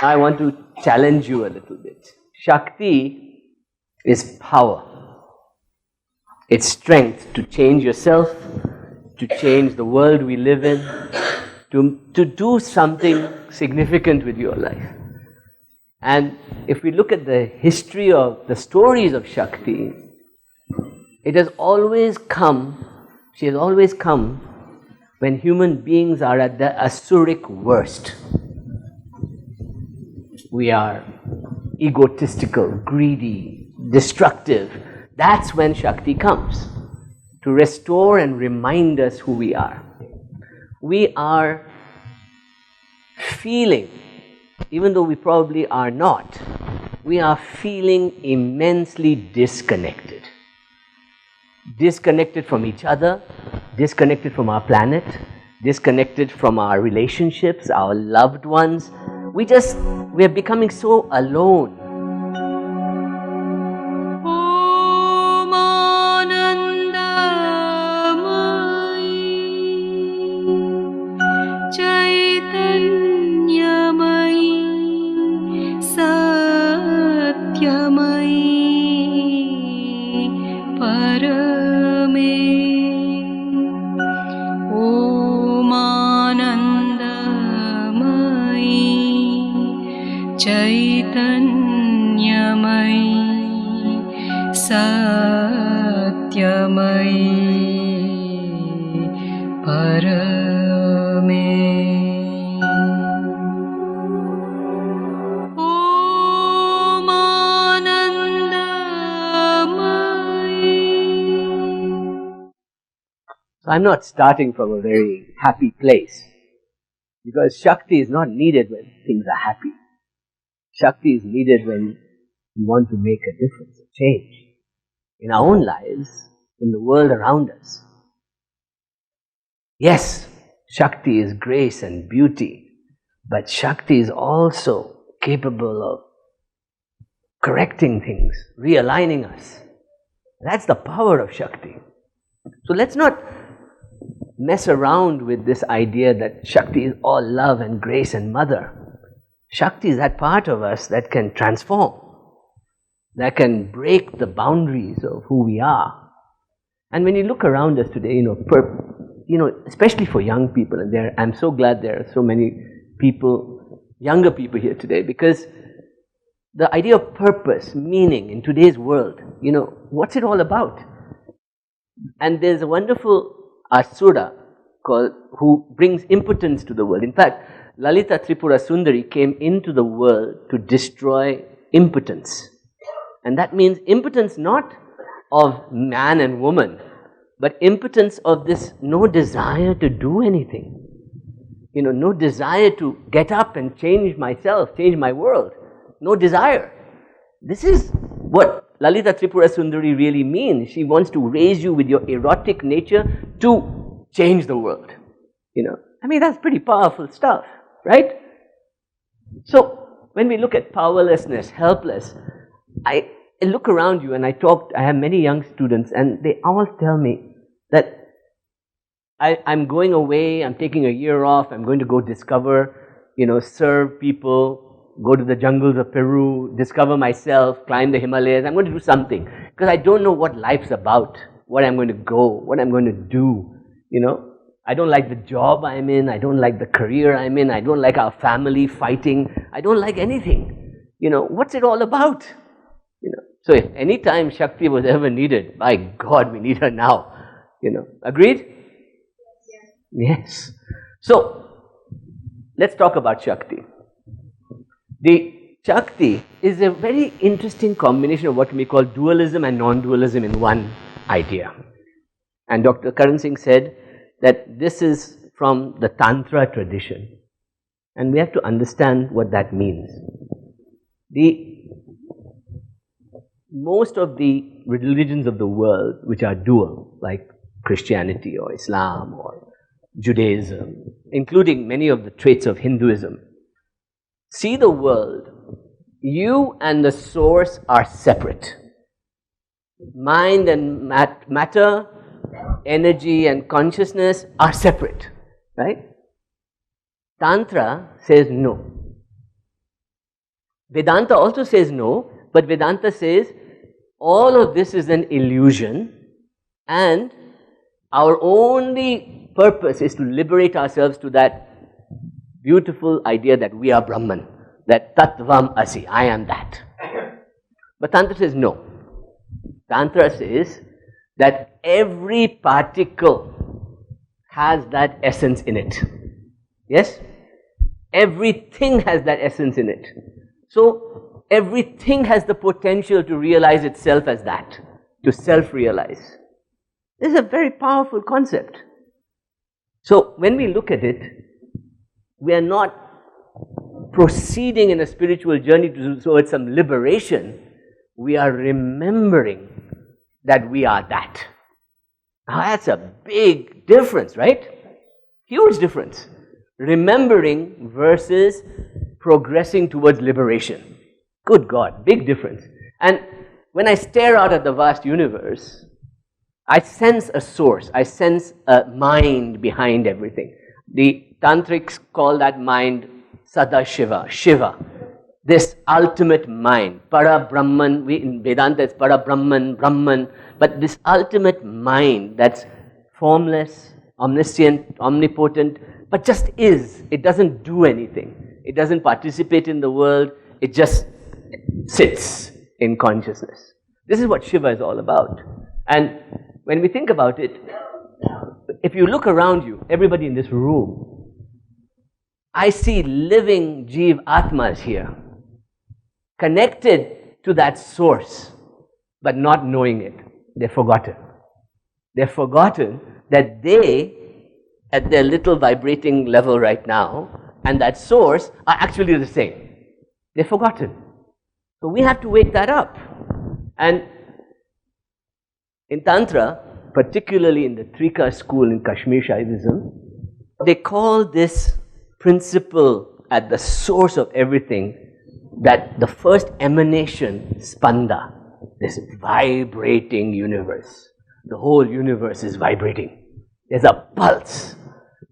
I want to challenge you a little bit. Shakti is power. It's strength to change yourself, to change the world we live in, to do something significant with your life. And if we look at the history of the stories of Shakti, it has always come, she has always come when human beings are at the asuric worst. We are egotistical, greedy, destructive. That's when Shakti comes, to restore and remind us who we are. We are feeling, even though we probably are not, we are feeling immensely disconnected. Disconnected from each other, disconnected from our planet, disconnected from our relationships, our loved ones. We are becoming so alone. I'm not starting from a very happy place, because Shakti is not needed when things are happy. Shakti is needed when we want to make a difference, a change in our own lives, in the world around us. Yes, Shakti is grace and beauty, but Shakti is also capable of correcting things, realigning us. That's the power of Shakti. So let's not mess around with this idea that Shakti is all love and grace and mother. Shakti is that part of us that can transform, that can break the boundaries of who we are. And when you look around us today, especially for young people, and I'm so glad there are so many people, younger people here today, because the idea of purpose, meaning in today's world, what's it all about? And there's a wonderful Asura who brings impotence to the world. In fact, Lalita Tripura Sundari came into the world to destroy impotence. And that means impotence not of man and woman, but impotence of this no desire to do anything. No desire to get up and change myself, change my world. No desire. This is what Lalita Tripura Sundari really means. She wants to raise you with your erotic nature to change the world. That's pretty powerful stuff, right? So, when we look at powerlessness, helpless, I look around you and I have many young students, and they all tell me that I'm going away, I'm taking a year off, I'm going to go discover, serve people, go to the jungles of Peru, discover myself, climb the Himalayas. I'm going to do something because I don't know what life's about, what I'm going to go, what I'm going to do. I don't like the job I'm in, I don't like the career I'm in, I don't like our family fighting, I don't like anything. What's it all about? So if any time Shakti was ever needed, by God, we need her now. Agreed? Yes. So, let's talk about Shakti. The Shakti is a very interesting combination of what we call dualism and non-dualism in one idea. And Dr. Karan Singh said that this is from the Tantra tradition. And we have to understand what that means. Most of the religions of the world which are dual, like Christianity or Islam or Judaism, including many of the traits of Hinduism, see the world, you and the source are separate. Mind and matter, energy and consciousness are separate, right? Tantra says no. Vedanta also says no, but Vedanta says all of this is an illusion and our only purpose is to liberate ourselves to that beautiful idea that we are Brahman, that Tattvam Asi, I am that. But Tantra says no. Tantra says that every particle has that essence in it. Yes? Everything has that essence in it. So, everything has the potential to realize itself as that, to self-realize. This is a very powerful concept. So, when we look at it, we are not proceeding in a spiritual journey towards some liberation. We are remembering that we are that. Now, that's a big difference, right? Huge difference. Remembering versus progressing towards liberation. Good God, big difference. And when I stare out at the vast universe, I sense a source, I sense a mind behind everything. The Tantrics call that mind Sada Shiva, this ultimate mind. Para Brahman, in Vedanta it's Para Brahman, but this ultimate mind that's formless, omniscient, omnipotent, but just is. It doesn't do anything. It doesn't participate in the world. It just sits in consciousness. This is what Shiva is all about. And when we think about it, if you look around you, everybody in this room, I see living Jeev Atmas here, connected to that source, but not knowing it. They're forgotten. They're forgotten that they, at their little vibrating level right now, and that source are actually the same. They're forgotten. So we have to wake that up. And in Tantra, particularly in the Trika school in Kashmir Shaivism, they call this principle at the source of everything, that the first emanation, Spanda, this vibrating universe. The whole universe is vibrating. There's a pulse.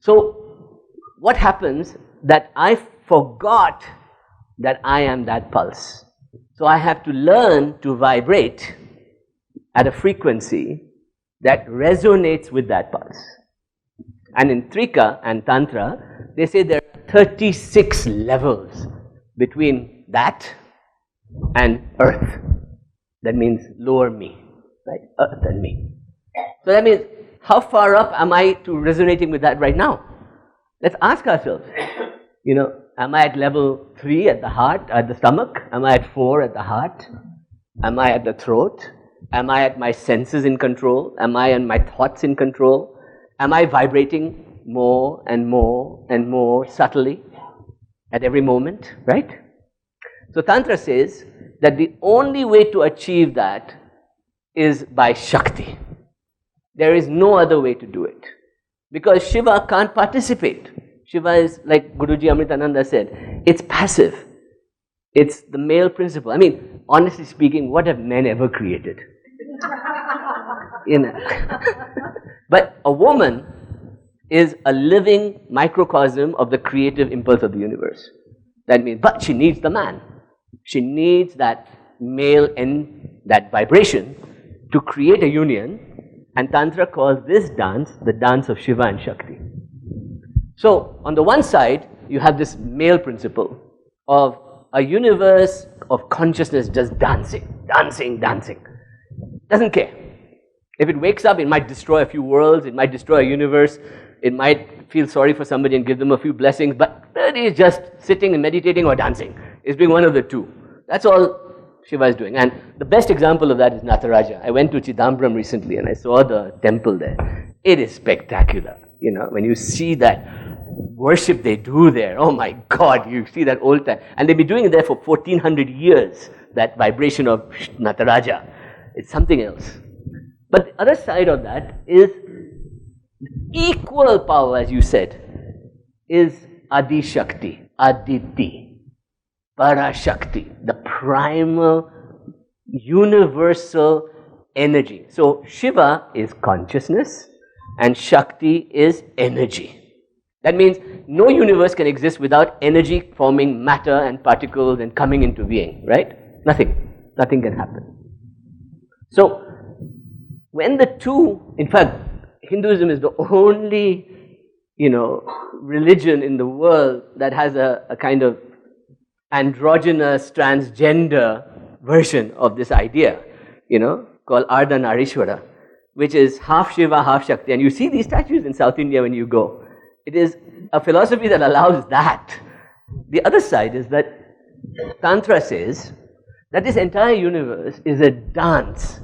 So what happens that I forgot that I am that pulse. So I have to learn to vibrate at a frequency that resonates with that pulse. And in Trika and Tantra, they say there are 36 levels between that and earth. That means lower me, right? Earth and me. So that means, how far up am I to resonating with that right now? Let's ask ourselves, am I at level 3 at the heart, at the stomach? Am I at 4 at the heart? Am I at the throat? Am I at my senses in control? Am I on my thoughts in control? Am I vibrating more and more and more subtly at every moment, right? So Tantra says that the only way to achieve that is by Shakti. There is no other way to do it. Because Shiva can't participate. Shiva is, like Guruji Amritananda said, it's passive. It's the male principle. I mean, honestly speaking, what have men ever created? But a woman is a living microcosm of the creative impulse of the universe. That means, but she needs the man. She needs that male and that vibration to create a union. And Tantra calls this dance the dance of Shiva and Shakti. So, on the one side, you have this male principle of a universe of consciousness just dancing, dancing, dancing. Doesn't care. If it wakes up, it might destroy a few worlds, it might destroy a universe, it might feel sorry for somebody and give them a few blessings, but it is just sitting and meditating or dancing. It's being one of the two. That's all Shiva is doing. And the best example of that is Nataraja. I went to Chidambaram recently and I saw the temple there. It is spectacular. When you see that worship they do there, oh my God, you see that old time. And they've been doing it there for 1400 years, that vibration of Nataraja. It's something else. But the other side of that is equal power, as you said, is Adi Shakti, Aditi, Parashakti, the primal, universal energy. So Shiva is consciousness and Shakti is energy. That means no universe can exist without energy forming matter and particles and coming into being, right? Nothing. Nothing can happen. So, when the two, in fact, Hinduism is the only, religion in the world that has a kind of androgynous, transgender version of this idea, called Ardhanarishwara, which is half Shiva, half Shakti. And you see these statues in South India when you go. It is a philosophy that allows that. The other side is that Tantra says that this entire universe is a dance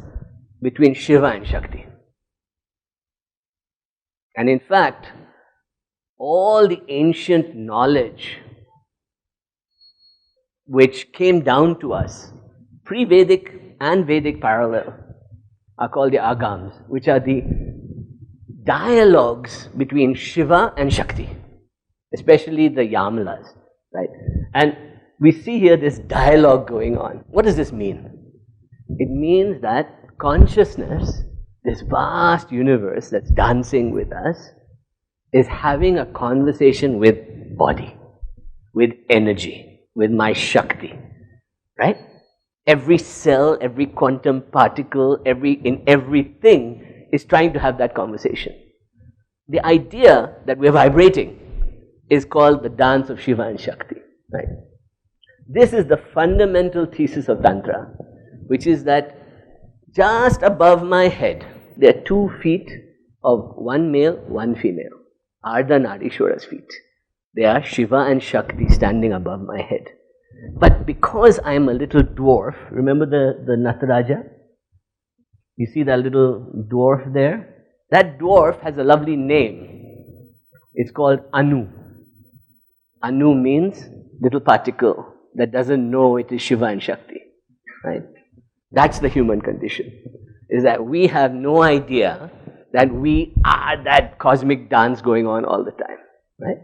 between Shiva and Shakti. And in fact, all the ancient knowledge which came down to us, pre-Vedic and Vedic parallel, are called the Agams, which are the dialogues between Shiva and Shakti, especially the Yamalas, right? And we see here this dialogue going on. What does this mean? It means that consciousness, this vast universe that's dancing with us, is having a conversation with body, with energy, with my Shakti, right? Every cell, every quantum particle, everything is trying to have that conversation. The idea that we're vibrating is called the dance of Shiva and Shakti, right? This is the fundamental thesis of Tantra, which is that just above my head, there are 2 feet of one male, one female. Ardhanarishwara's feet. They are Shiva and Shakti standing above my head. But because I am a little dwarf, remember the Nataraja? You see that little dwarf there? That dwarf has a lovely name. It's called Anu. Anu means little particle that doesn't know it is Shiva and Shakti. Right? That's the human condition. Is that we have no idea that we are that cosmic dance going on all the time. Right?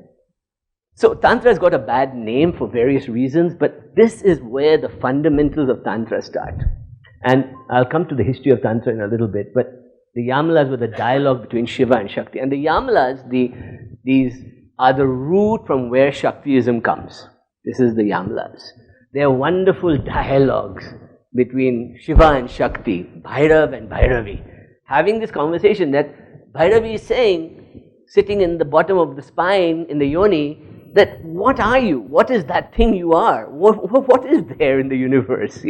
So Tantra has got a bad name for various reasons, but this is where the fundamentals of Tantra start. And I'll come to the history of Tantra in a little bit, but the Yamalas were the dialogue between Shiva and Shakti. And the Yamalas, these are the root from where Shaktiism comes. This is the Yamalas. They are wonderful dialogues between Shiva and Shakti, Bhairav and Bhairavi, having this conversation that Bhairavi is saying, sitting in the bottom of the spine, in the yoni, that what are you? What is that thing you are? What is there in the universe?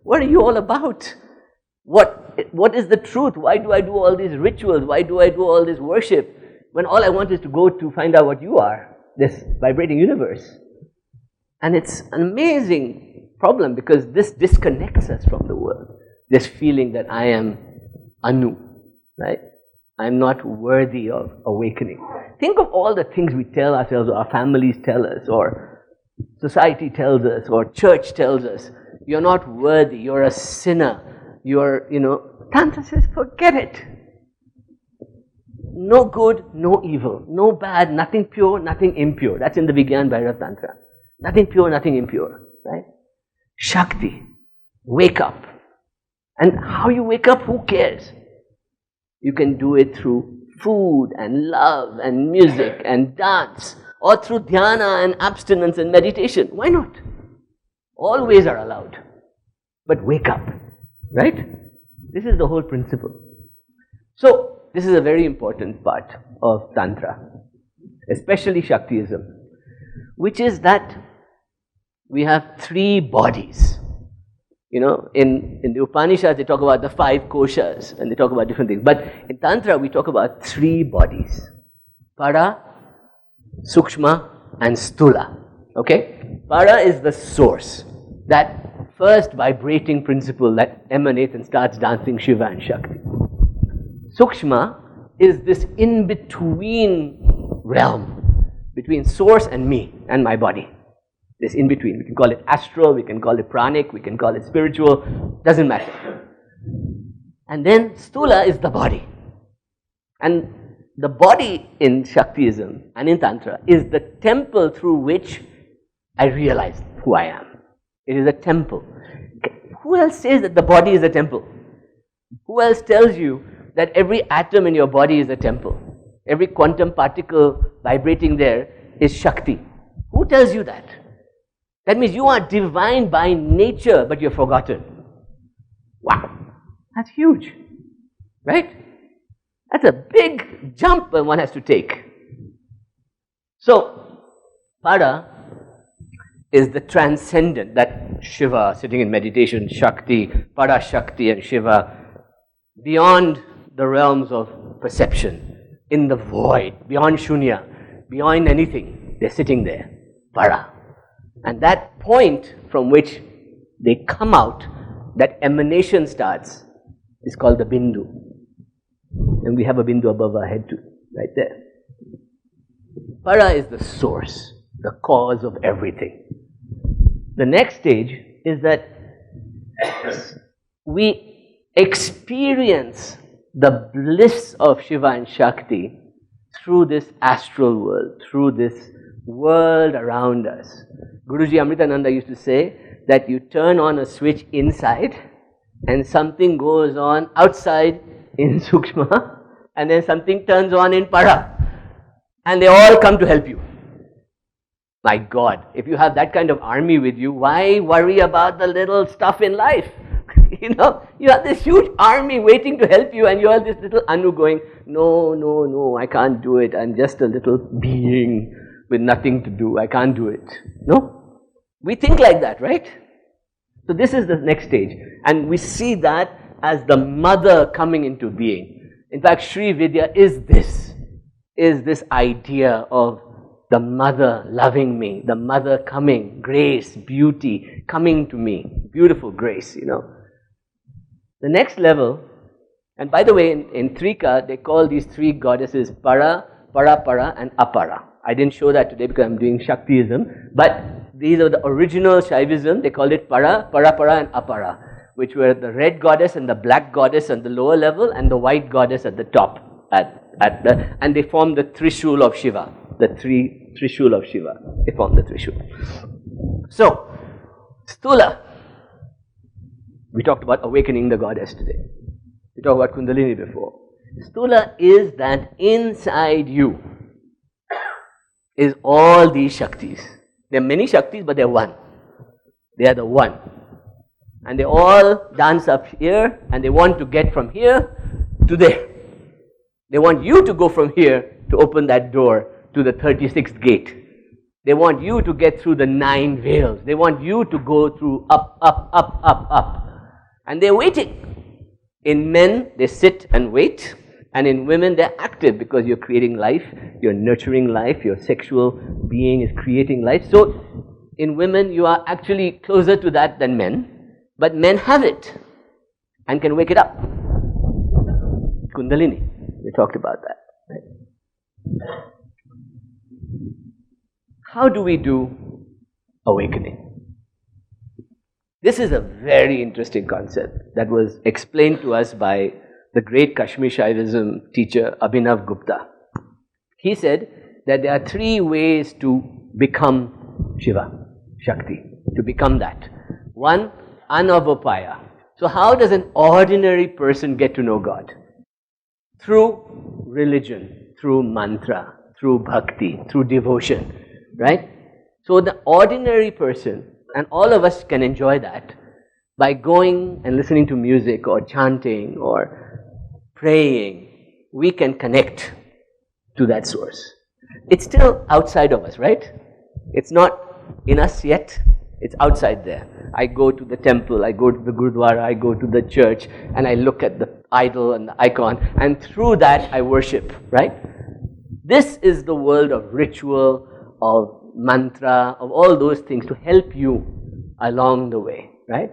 What are you all about? What is the truth? Why do I do all these rituals? Why do I do all this worship? When all I want is to go to find out what you are, this vibrating universe. And it's an amazing problem because this disconnects us from the world. This feeling that I am Anu, right? I'm not worthy of awakening. Think of all the things we tell ourselves, or our families tell us, or society tells us, or church tells us. You're not worthy, you're a sinner, Tantra says, forget it. No good, no evil, no bad, nothing pure, nothing impure. That's in the Vigyan Bhairav Tantra. Nothing pure, nothing impure, right? Shakti, wake up. And how you wake up, who cares? You can do it through food and love and music and dance, or through dhyana and abstinence and meditation. Why not? All ways are allowed. But wake up, right? This is the whole principle. So, this is a very important part of Tantra, especially Shaktiism, which is that we have 3 bodies. In the Upanishads, they talk about the 5 koshas, and they talk about different things. But in Tantra, we talk about 3 bodies. Para, Sukshma, and Stula. Okay? Para is the source. That first vibrating principle that emanates and starts dancing Shiva and Shakti. Sukshma is this in-between realm between source and me and my body. This in-between. We can call it astral, we can call it pranic, we can call it spiritual, doesn't matter. And then Stula is the body. And the body in Shaktiism and in Tantra is the temple through which I realize who I am. It is a temple. Who else says that the body is a temple? Who else tells you that every atom in your body is a temple? Every quantum particle vibrating there is Shakti. Who tells you that? That means you are divine by nature, but you're forgotten. Wow, that's huge, right? That's a big jump one has to take. So, Para is the transcendent, that Shiva sitting in meditation, Shakti, Para Shakti and Shiva, beyond the realms of perception, in the void, beyond Shunya, beyond anything, they're sitting there, Para. And that point from which they come out, that emanation starts, is called the Bindu. And we have a Bindu above our head too, right there. Para is the source, the cause of everything. The next stage is that we experience the bliss of Shiva and Shakti through this astral world, through this world around us. Guruji Amritananda used to say that you turn on a switch inside and something goes on outside in Sukshma, and then something turns on in Para, and they all come to help you. My God, if you have that kind of army with you, why worry about the little stuff in life? You have this huge army waiting to help you, and you have this little Anu going, no, I can't do it. I'm just a little being with nothing to do. I can't do it. No? We think like that, right? So this is the next stage. And we see that as the mother coming into being. In fact, Sri Vidya is this idea of the mother loving me, the mother coming, grace, beauty, coming to me, beautiful grace, The next level, and by the way, in Trika, they call these three goddesses Para, Para, and Apara. I didn't show that today because I'm doing Shaktiism, but these are the original Shaivism. They called it Para, and Apara, which were the red goddess and the black goddess at the lower level, and the white goddess at the top, and they form the Trishul of Shiva. The Trishul of Shiva. They form the Trishul. So, Stula. We talked about awakening the goddess today. We talked about Kundalini before. Stula is that inside you is all these Shaktis. There are many Shaktis, but they're one. They are the one. And they all dance up here, and they want to get from here to there. They want you to go from here to open that door to the 36th gate. They want you to get through the 9 veils. They want you to go through up. And they're waiting. In men, they sit and wait. And in women, they're active because you're creating life, you're nurturing life, your sexual being is creating life. So, in women, you are actually closer to that than men. But men have it and can wake it up. Kundalini, we talked about that. Right? How do we do awakening? This is a very interesting concept that was explained to us by the great Kashmir Shaivism teacher Abhinav Gupta. He said that there are 3 ways to become Shiva, Shakti, to become that. 1, anavapaya. So how does an ordinary person get to know God? Through religion, through mantra, through bhakti, through devotion, right? So the ordinary person, and all of us can enjoy that by going and listening to music or chanting or praying. We can connect to that source. It's still outside of us, right? It's not in us yet. It's outside there. I go to the temple, I go to the Gurudwara, I go to the church, and I look at the idol and the icon, and through that I worship, right? This is the world of ritual, of mantra, of all those things to help you along the way, right?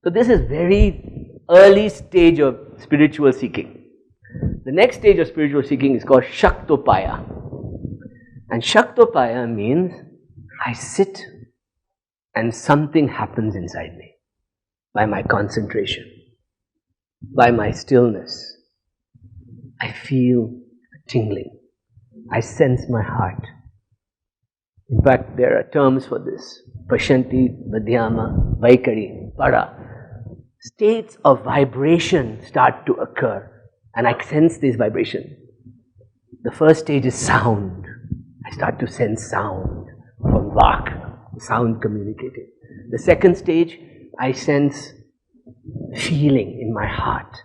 So this is very early stage of spiritual seeking. The next stage of spiritual seeking is called Shaktopaya. And Shaktopaya means I sit and something happens inside me by my concentration, by my stillness. I feel a tingling. I sense my heart. In fact, there are terms for this. Pashanti, Madhyama, Vaikari, Para. States of vibration start to occur, and I sense this vibration. The first stage is sound. I start to sense sound from Vak, sound communicating. The second stage, I sense feeling in my heart.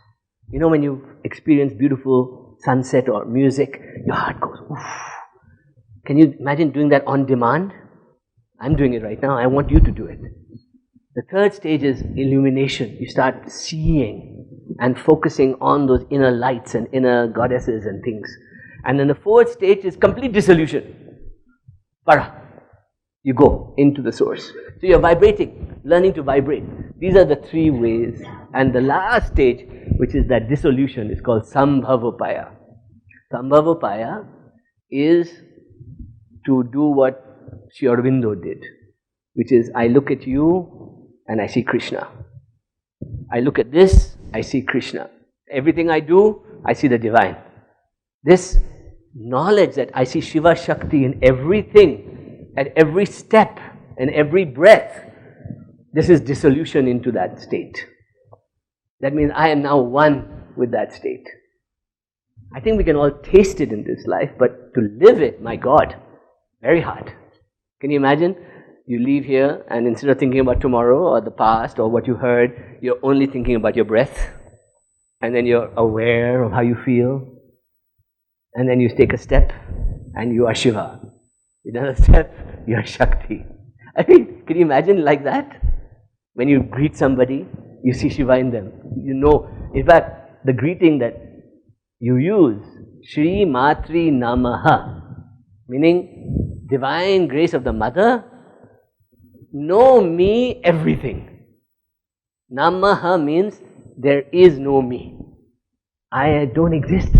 You know, when you experience beautiful sunset or music, your heart goes, oof. Can you imagine doing that on demand? I'm doing it right now. I want you to do it. The third stage is illumination. You start seeing and focusing on those inner lights and inner goddesses and things. And then the fourth stage is complete dissolution. Para. You go into the source. So you're vibrating, learning to vibrate. These are the three ways. And the last stage, which is that dissolution, is called Sambhavopaya. Sambhavopaya is to do what Sri Aurobindo did, which is I look at you and I see Krishna. I look at this, I see Krishna. Everything I do, I see the divine. This knowledge that I see Shiva Shakti in everything, at every step and every breath, this is dissolution into that state. That means I am now one with that state. I think we can all taste it in this life, but to live it, my God, very hard. Can you imagine? You leave here and instead of thinking about tomorrow or the past or what you heard, you're only thinking about your breath. And then you're aware of how you feel. And then you take a step and you are Shiva. Another step, you are Shakti. I mean, can you imagine like that? When you greet somebody, you see Shiva in them. You know, in fact, the greeting that you use, Shri Matri Namaha, meaning divine grace of the mother, know me everything. Namaha means there is no me. I don't exist.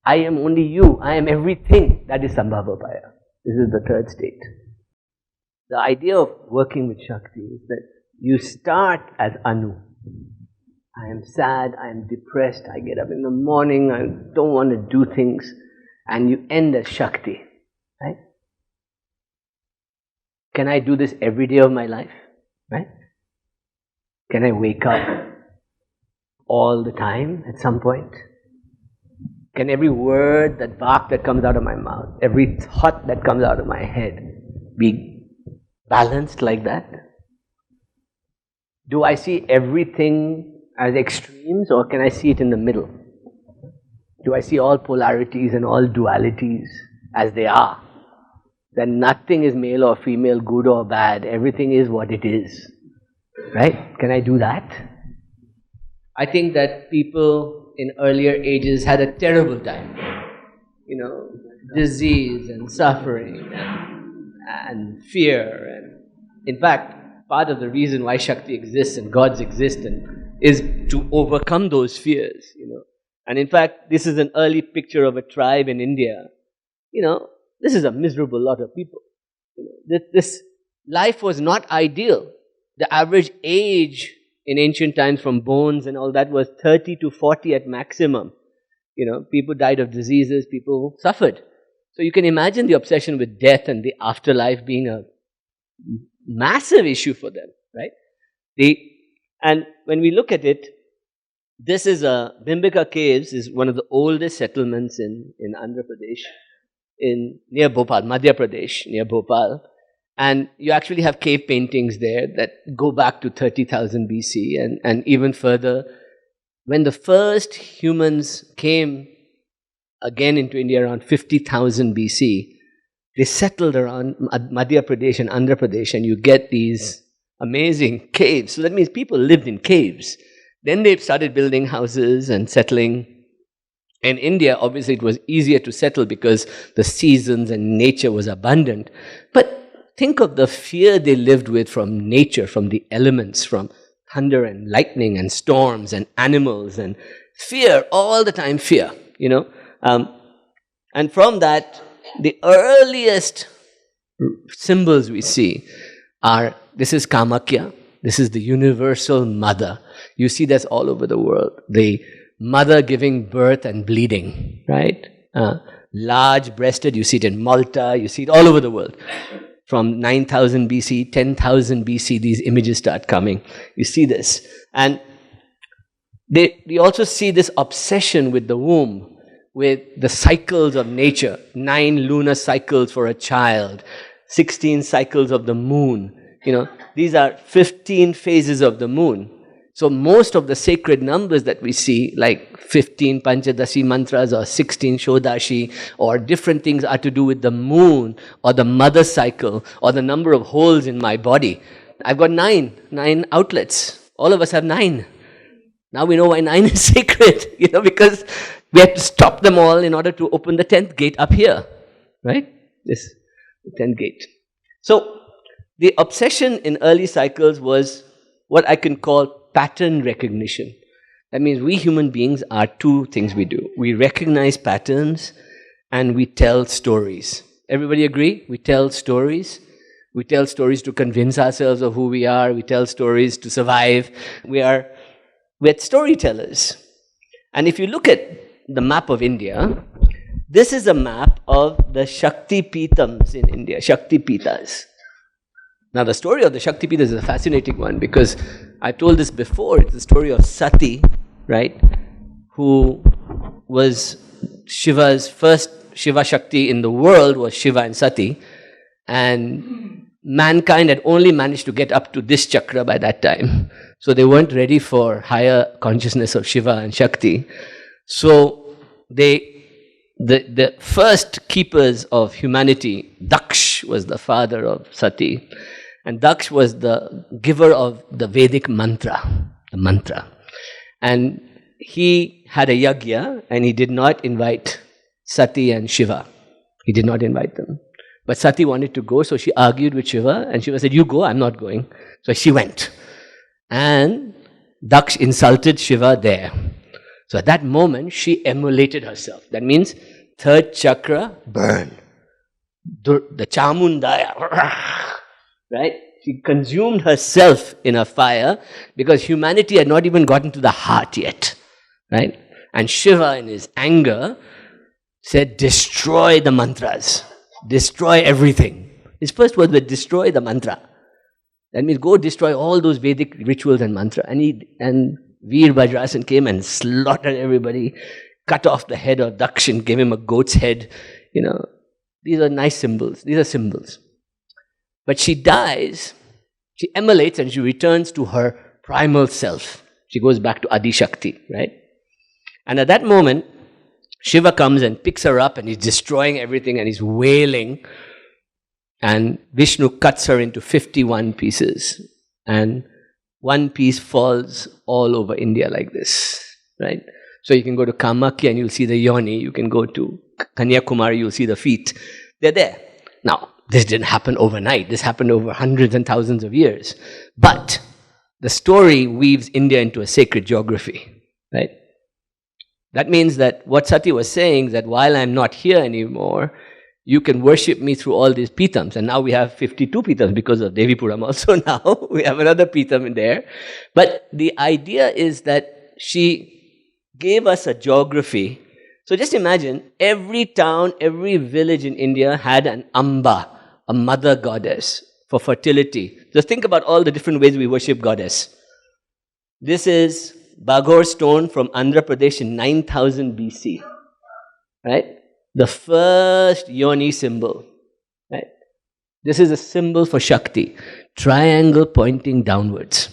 I am only you. I am everything. That is Sambhavopaya. This is the third state. The idea of working with Shakti is that you start as Anu. I am sad, I am depressed, I get up in the morning, I don't want to do things, and you end as Shakti. Right? Can I do this every day of my life? Right? Can I wake up all the time at some point? Can every word that comes out of my mouth, every thought that comes out of my head be balanced like that? Do I see everything as extremes or can I see it in the middle? Do I see all polarities and all dualities as they are? That nothing is male or female, good or bad, everything is what it is. Right? Can I do that? I think that people in earlier ages had a terrible time. You know, disease and suffering and fear. And in fact, part of the reason why Shakti exists and God's existence is to overcome those fears, you know. And in fact, this is an early picture of a tribe in India. You know, this is a miserable lot of people. You know, this life was not ideal. The average age in ancient times from bones and all that was 30 to 40 at maximum. You know, people died of diseases, people suffered. So you can imagine the obsession with death and the afterlife being a massive issue for them, right? And when we look at it, this is Bhimbika Caves is one of the oldest settlements in Andhra Pradesh, near Bhopal, Madhya Pradesh, near Bhopal. And you actually have cave paintings there that go back to 30,000 BC and even further. When the first humans came again into India around 50,000 BC, they settled around Madhya Pradesh and Andhra Pradesh, and you get these amazing caves. So that means people lived in caves. Then they started building houses and settling. In India, obviously it was easier to settle because the seasons and nature was abundant. But think of the fear they lived with from nature, from the elements, from thunder and lightning and storms and animals and fear, all the time fear, you know. And from that, the earliest symbols we see are, this is Kamakya, this is the universal mother. You see this all over the world. The mother giving birth and bleeding, right? Large-breasted, you see it in Malta, you see it all over the world. From 9,000 BC, 10,000 BC, these images start coming. You see this. And we also see this obsession with the womb. with the cycles of nature, 9 lunar cycles for a child, 16 cycles of the moon. These are 15 phases of the moon. So most of the sacred numbers that we see, like 15 Panchadasi mantras or 16 Shodashi or different things, are to do with the moon or the mother cycle or the number of holes in my body. I've got 9 outlets. All of us have 9. Now we know why 9 is sacred, because we have to stop them all in order to open the 10th gate up here, right? This 10th gate. So the obsession in early cycles was what I can call pattern recognition. That means we human beings are 2 things we do. We recognize patterns and we tell stories. Everybody agree? We tell stories. We tell stories to convince ourselves of who we are. We tell stories to survive. We're storytellers. And if you look at the map of India, this is a map of the Shakti Pitams in India, Shakti Pitas. Now the story of the Shakti Pitas is a fascinating one, because I've told this before. It's the story of Sati, right, who was Shiva's first Shiva Shakti in the world was Shiva and Sati, and mankind had only managed to get up to this chakra by that time. So they weren't ready for higher consciousness of Shiva and Shakti. So the first keepers of humanity, Daksh was the father of Sati, and Daksh was the giver of the Vedic mantra, the mantra. And he had a yagya, and he did not invite Sati and Shiva. He did not invite them. But Sati wanted to go, so she argued with Shiva, and Shiva said, "You go, I'm not going." So she went. And Daksh insulted Shiva there. So at that moment, she emulated herself. That means 3rd chakra, burn. The Chamundaya, right? She consumed herself in a fire because humanity had not even gotten to the heart yet, right? And Shiva, in his anger, said, "Destroy the mantras. Destroy everything." His first words were, "Destroy the mantra." That means go destroy all those Vedic rituals and mantra. And Veer Vajrasan came and slaughtered everybody, cut off the head of Daksh and gave him a goat's head. These are nice symbols. These are symbols. But she dies, she emulates, and she returns to her primal self. She goes back to Adi Shakti, right? And at that moment, Shiva comes and picks her up, and he's destroying everything, and he's wailing. And Vishnu cuts her into 51 pieces. And one piece falls all over India like this, right? So you can go to Kamakya and you'll see the yoni. You can go to Kanyakumari, you'll see the feet. They're there. Now, this didn't happen overnight. This happened over hundreds and thousands of years. But the story weaves India into a sacred geography, right? That means that what Sati was saying is that while I'm not here anymore, you can worship me through all these pitams. And now we have 52 pitams because of Devi Puram also now. We have another pitam in there. But the idea is that she gave us a geography. So just imagine, every town, every village in India had an Amba, a mother goddess for fertility. Just think about all the different ways we worship goddess. This is Baghor stone from Andhra Pradesh in 9000 BC, right? The first yoni symbol, right? This is a symbol for Shakti, triangle pointing downwards.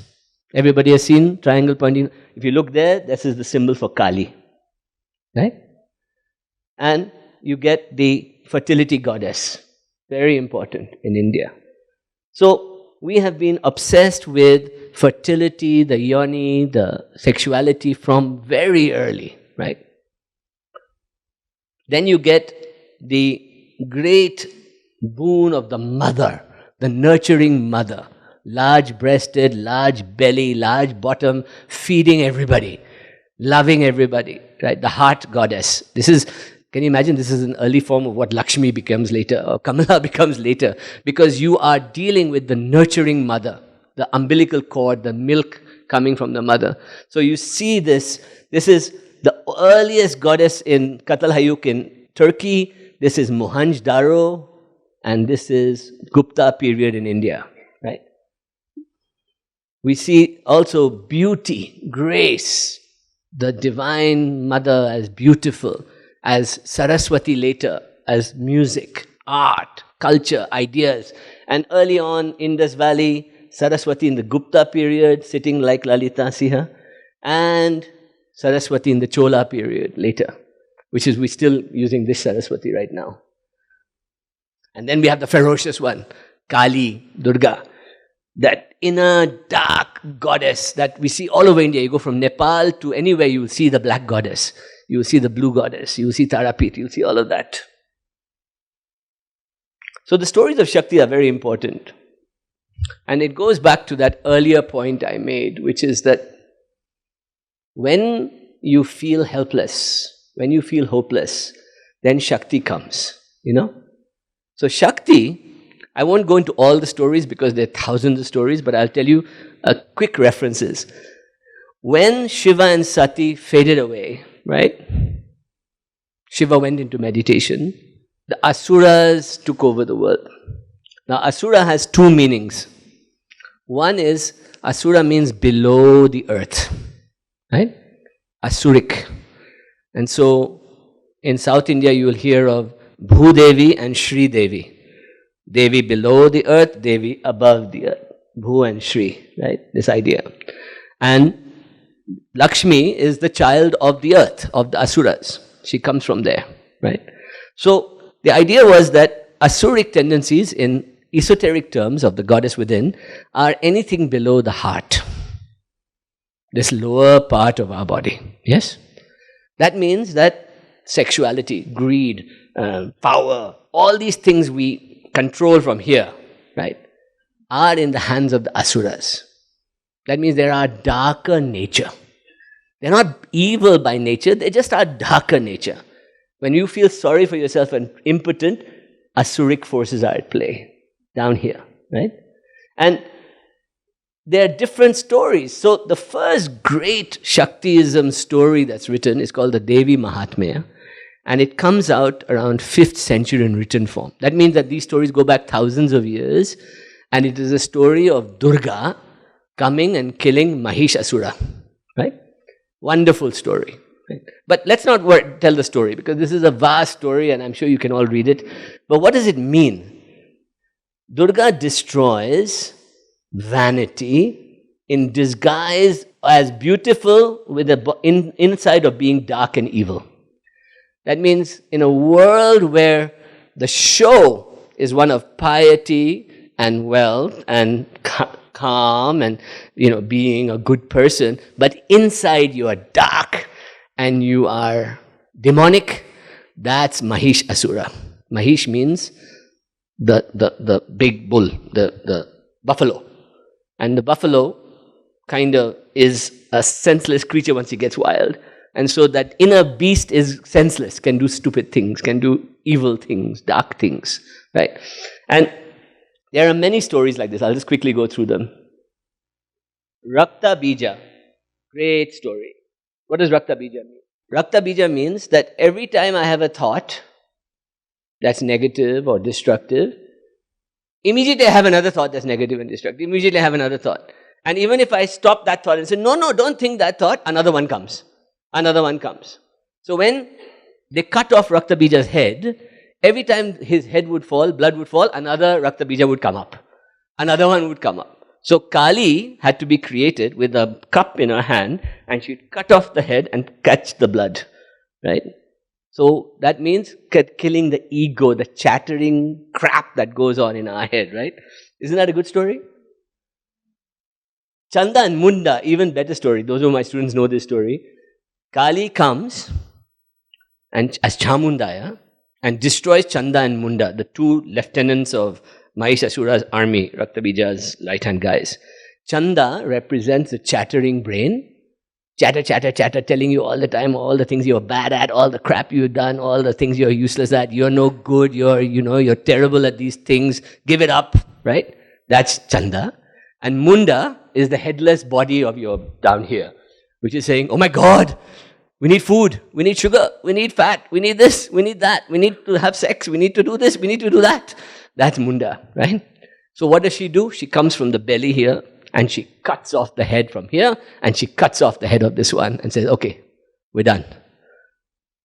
Everybody has seen triangle pointing? If you look there, this is the symbol for Kali, right? And you get the fertility goddess, very important in India. So we have been obsessed with fertility, the yoni, the sexuality from very early, right? Then you get the great boon of the mother, the nurturing mother. Large-breasted, large belly, large bottom, feeding everybody, loving everybody, right? The heart goddess. Can you imagine, this is an early form of what Lakshmi becomes later, or Kamala becomes later, because you are dealing with the nurturing mother, the umbilical cord, the milk coming from the mother. So you see this is the earliest goddess in Catalhayuk in Turkey. This is Mohenjo-daro, and this is Gupta period in India, right? We see also beauty, grace, the divine mother as beautiful. as Saraswati later, as music, art, culture, ideas. And early on, Indus Valley, Saraswati in the Gupta period, sitting like Lalita Siha, and Saraswati in the Chola period later, which is we're still using this Saraswati right now. And then we have the ferocious one, Kali, Durga, that inner dark goddess that we see all over India. You go from Nepal to anywhere, you will see the black goddess, you will see the blue goddess, you will see Tarapit, you will see all of that. So the stories of Shakti are very important. And it goes back to that earlier point I made, which is that when you feel helpless, when you feel hopeless, then Shakti comes, So Shakti, I won't go into all the stories because there are thousands of stories, but I'll tell you a quick references. When Shiva and Sati faded away, right? Shiva went into meditation. The Asuras took over the world. Now Asura has two meanings. One is, Asura means below the earth, right? Asuric. And so in South India you will hear of Bhudevi and Shri Devi. Devi below the earth, Devi above the earth. Bhu and Shri, right? This idea. And Lakshmi is the child of the earth, of the Asuras. She comes from there, right? So the idea was that Asuric tendencies in esoteric terms of the goddess within are anything below the heart. This lower part of our body, yes? That means that sexuality, greed, power, all these things we control from here, right, are in the hands of the Asuras. That means they are darker nature. They're not evil by nature, they just are darker nature. When you feel sorry for yourself and impotent, Asuric forces are at play, down here, right? And there are different stories. So the first great Shaktiism story that's written is called the Devi Mahatmya. And it comes out around 5th century in written form. That means that these stories go back thousands of years, and it is a story of Durga coming and killing Mahishasura, right? Wonderful story. Right? But let's not tell the story, because this is a vast story and I'm sure you can all read it. But what does it mean? Durga destroys vanity in disguise as beautiful with the inside of being dark and evil. That means in a world where the show is one of piety and wealth and calm and being a good person, but inside you are dark and you are demonic, that's Mahish Asura. Mahish means the big bull, the buffalo. And the buffalo kind of is a senseless creature once he gets wild. And so that inner beast is senseless, can do stupid things, can do evil things, dark things, right? And there are many stories like this. I'll just quickly go through them. Rakta Bija, great story. What does Rakta Bija mean? Rakta Bija means that every time I have a thought that's negative or destructive, immediately I have another thought that's negative and destructive. Immediately I have another thought. And even if I stop that thought and say, no, don't think that thought, another one comes. Another one comes. So when they cut off Rakta Bija's head, every time his head would fall, blood would fall, another Rakta Bija would come up. Another one would come up. So Kali had to be created with a cup in her hand, and she'd cut off the head and catch the blood, right? So that means killing the ego, the chattering crap that goes on in our head, right? Isn't that a good story? Chanda and Munda, even better story. Those of my students know this story. Kali comes and as Chamundaya and destroys Chanda and Munda, the two lieutenants of Mahishasura's army, Raktabija's right-hand guys. Chanda represents the chattering brain. Chatter, chatter, chatter, telling you all the time all the things you're bad at, all the crap you've done, all the things you're useless at, you're no good, you're terrible at these things, give it up, right? That's Chanda. And Munda is the headless body of your down here, which is saying, oh my God, we need food, we need sugar, we need fat, we need this, we need that, we need to have sex, we need to do this, we need to do that. That's Munda, right? So what does she do? She comes from the belly here and she cuts off the head from here and she cuts off the head of this one and says, okay, we're done.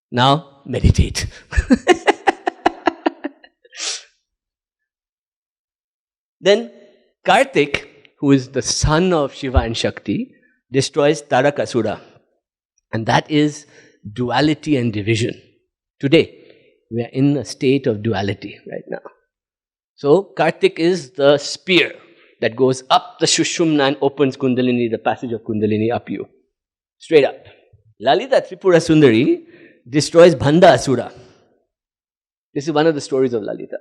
Now meditate. Then Kartik, who is the son of Shiva and Shakti, destroys Tarakasura. And that is duality and division. Today, we are in a state of duality right now. So, Kartik is the spear that goes up the Shushumna and opens Kundalini, the passage of Kundalini up you. Straight up. Lalita Tripura Sundari destroys Bhanda Asura. This is one of the stories of Lalita.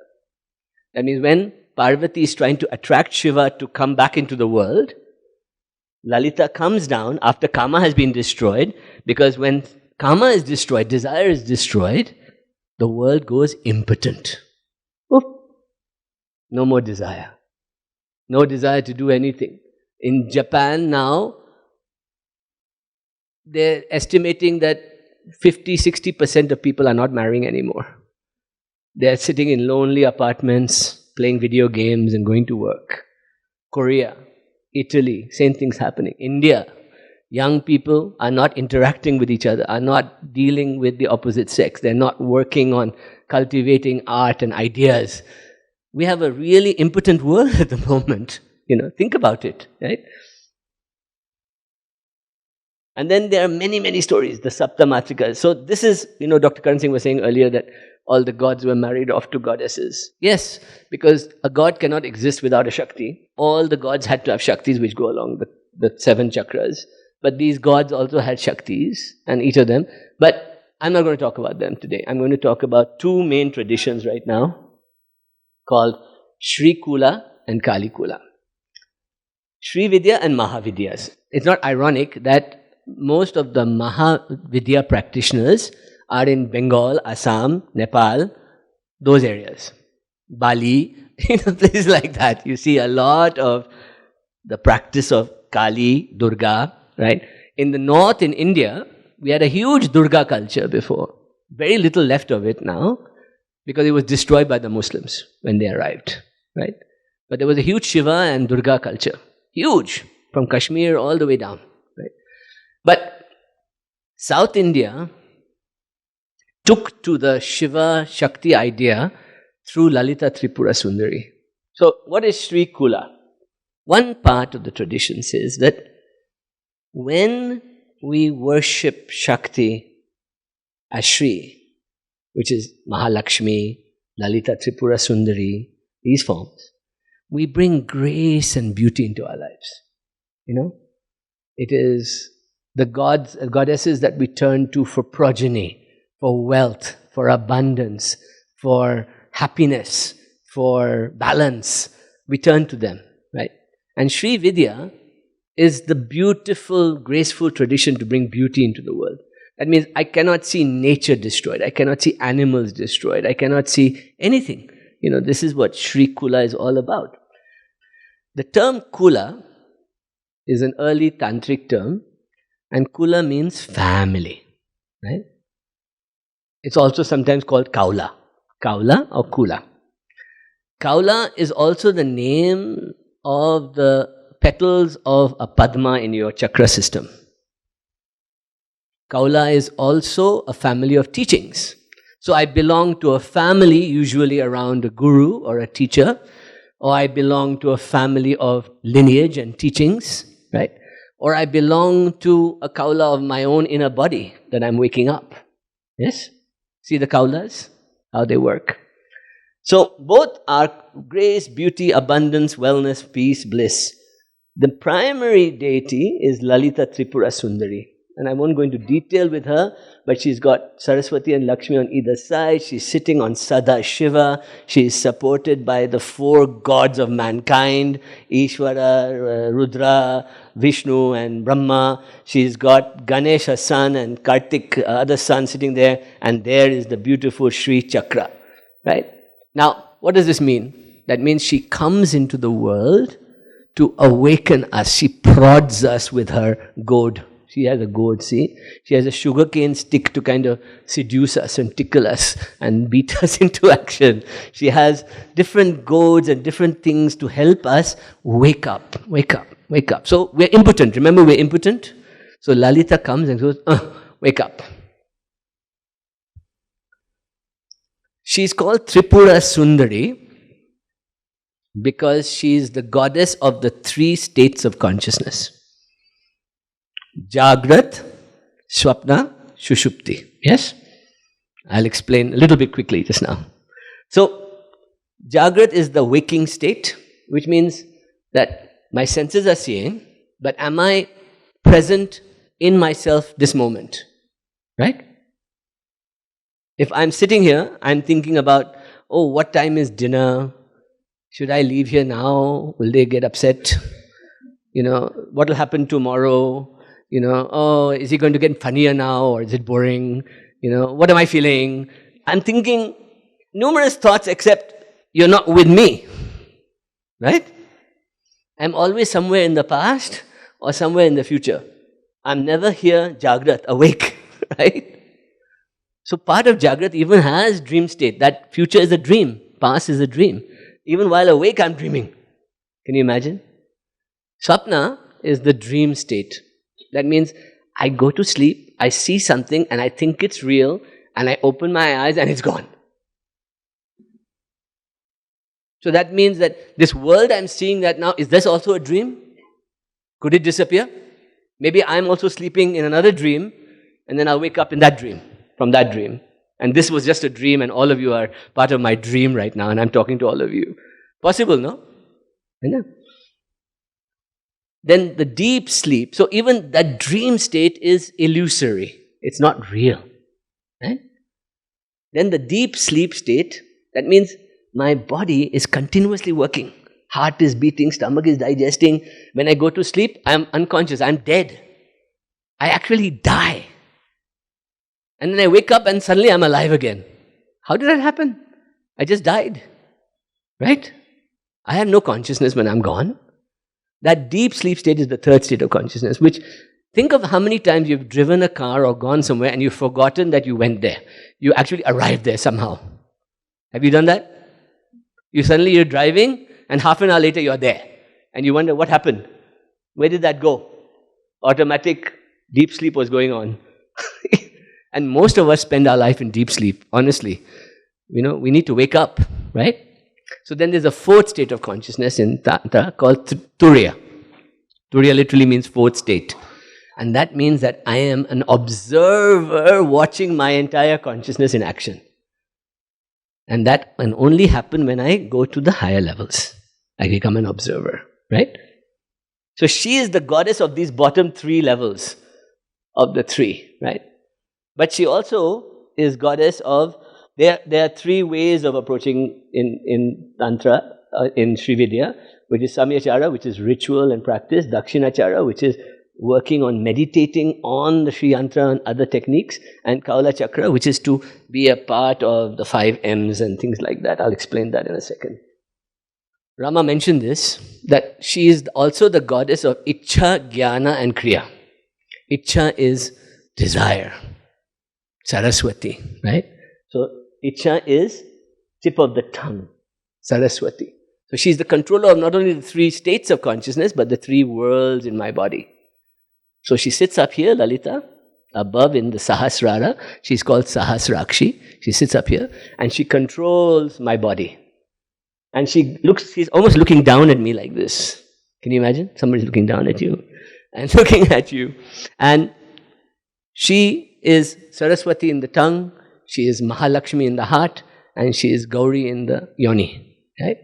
That means when Parvati is trying to attract Shiva to come back into the world, Lalita comes down after Kama has been destroyed, because when Kama is destroyed, desire is destroyed, the world goes impotent. Oof. No more desire. No desire to do anything. In Japan now, they're estimating that 50-60% of people are not marrying anymore. They're sitting in lonely apartments, playing video games and going to work. Korea, Italy, same things happening. India, young people are not interacting with each other, are not dealing with the opposite sex. They're not working on cultivating art and ideas. We have a really impotent world at the moment. Think about it, right? And then there are many, many stories, the Saptamatrikas. So this is, Dr. Karan Singh was saying earlier that all the gods were married off to goddesses. Yes, because a god cannot exist without a Shakti. All the gods had to have Shaktis which go along the 7 chakras. But these gods also had Shaktis, and each of them. But I'm not going to talk about them today. I'm going to talk about 2 main traditions right now called Shri Kula and Kali Kula. Shri Vidya and Mahavidyas. It's not ironic that most of the Mahavidya practitioners are in Bengal, Assam, Nepal, those areas. Bali, places like that. You see a lot of the practice of Kali, Durga, right? In the north, in India, we had a huge Durga culture before. Very little left of it now, because it was destroyed by the Muslims when they arrived, right? But there was a huge Shiva and Durga culture. Huge, from Kashmir all the way down, right? But South India took to the Shiva Shakti idea through Lalita Tripura Sundari. So, what is Shri Kula? One part of the tradition says that when we worship Shakti as Shri, which is Mahalakshmi, Lalita Tripura Sundari, these forms, we bring grace and beauty into our lives. It is the gods, goddesses that we turn to for progeny, for wealth, for abundance, for happiness, for balance. We turn to them, right? And Shri Vidya is the beautiful, graceful tradition to bring beauty into the world. That means I cannot see nature destroyed. I cannot see animals destroyed. I cannot see anything. This is what Shri Kula is all about. The term Kula is an early Tantric term, and Kula means family, right? It's also sometimes called Kaula. Kaula or Kula. Kaula is also the name of the petals of a Padma in your chakra system. Kaula is also a family of teachings. So I belong to a family, usually around a guru or a teacher, or I belong to a family of lineage and teachings, right? Or I belong to a Kaula of my own inner body that I'm waking up. Yes? See the Kaulas? How they work. So both are grace, beauty, abundance, wellness, peace, bliss. The primary deity is Lalita Tripura Sundari. And I won't go into detail with her, but she's got Saraswati and Lakshmi on either side. She's sitting on Sada Shiva. She is supported by the 4 gods of mankind, Ishvara, Rudra, Vishnu and Brahma. She's got Ganesh, her son, and Kartik, other son, sitting there. And there is the beautiful Sri Chakra, right? Now, what does this mean? That means she comes into the world to awaken us. She prods us with her goad. She has a goad, see? She has a sugarcane stick to kind of seduce us and tickle us and beat us into action. She has different goads and different things to help us wake up, wake up, wake up. So we're impotent. Remember, we're impotent? So Lalita comes and goes, wake up. She's called Tripura Sundari because she is the goddess of the three states of consciousness. Jagrat, Swapna, Shushupti. Yes? I'll explain a little bit quickly just now. So, Jagrat is the waking state, which means that my senses are seeing, but am I present in myself this moment? Right? If I'm sitting here, I'm thinking about, oh, what time is dinner? Should I leave here now? Will they get upset? What will happen tomorrow? Oh, is it going to get funnier now or is it boring? What am I feeling? I'm thinking numerous thoughts except you're not with me. Right? I'm always somewhere in the past or somewhere in the future. I'm never here, Jagrat, awake. Right? So part of Jagrat even has dream state. That future is a dream. Past is a dream. Even while awake, I'm dreaming. Can you imagine? Swapna is the dream state. That means I go to sleep, I see something and I think it's real and I open my eyes and it's gone. So that means that this world I'm seeing that now, is this also a dream? Could it disappear? Maybe I'm also sleeping in another dream and then I'll wake up in that dream, from that dream. And this was just a dream and all of you are part of my dream right now and I'm talking to all of you. Possible, no? I know. Then the deep sleep, so even that dream state is illusory. It's not real. Right? Then the deep sleep state, that means my body is continuously working. Heart is beating, stomach is digesting. When I go to sleep, I'm unconscious, I'm dead. I actually die. And then I wake up and suddenly I'm alive again. How did that happen? I just died. Right? I have no consciousness when I'm gone. That deep sleep state is the third state of consciousness, which, think of how many times you've driven a car or gone somewhere and you've forgotten that you went there. You actually arrived there somehow. Have you done that? You're driving and half an hour later you're there. And you wonder what happened. Where did that go? Automatic deep sleep was going on. And most of us spend our life in deep sleep, honestly. We need to wake up, right? So then there's a fourth state of consciousness in Tantra called Turiya. Turiya literally means fourth state. And that means that I am an observer watching my entire consciousness in action. And that can only happen when I go to the higher levels. I become an observer, right? So she is the goddess of these bottom three levels of the three, right? But she also is goddess of, there are three ways of approaching in Tantra, in Sri Vidya, which is Samyachara, which is ritual and practice, Dakshinachara, which is working on meditating on the Sri Yantra and other techniques, and Kaula Chakra, which is to be a part of the 5 M's and things like that. I'll explain that in a second. Rama mentioned this, that she is also the goddess of Ichcha, Jnana and Kriya. Ichcha is desire. Saraswati, right? So, Ichcha is tip of the tongue, Saraswati. So, she's the controller of not only the 3 states of consciousness, but the 3 worlds in my body. So, she sits up here, Lalita, above in the Sahasrara. She's called Sahasrakshi. She sits up here and she controls my body. And she's almost looking down at me like this. Can you imagine? Somebody's looking down at you and looking at you. And she is Saraswati in the tongue, she is Mahalakshmi in the heart, and she is Gauri in the yoni. Right?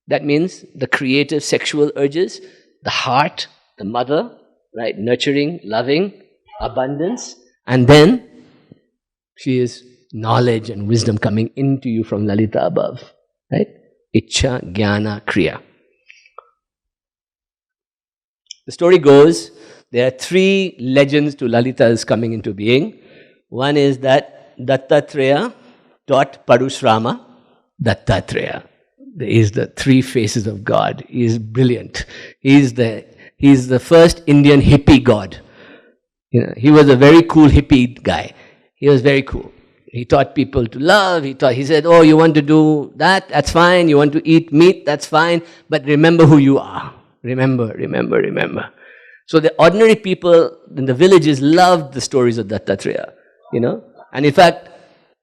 That means the creative sexual urges, the heart, the mother, right? Nurturing, loving, abundance, and then she is knowledge and wisdom coming into you from Lalita above. Right? Ichcha, Jnana, Kriya. The story goes, there are 3 legends to Lalita's coming into being. One is that Dattatreya taught Parashurama. Dattatreya is the 3 faces of God. He is brilliant. He is the first Indian hippie god. He was a very cool hippie guy. He was very cool. He taught people to love. He said, oh, you want to do that? That's fine. You want to eat meat? That's fine. But remember who you are. Remember, remember, remember. So the ordinary people in the villages loved the stories of Dattatreya, And in fact,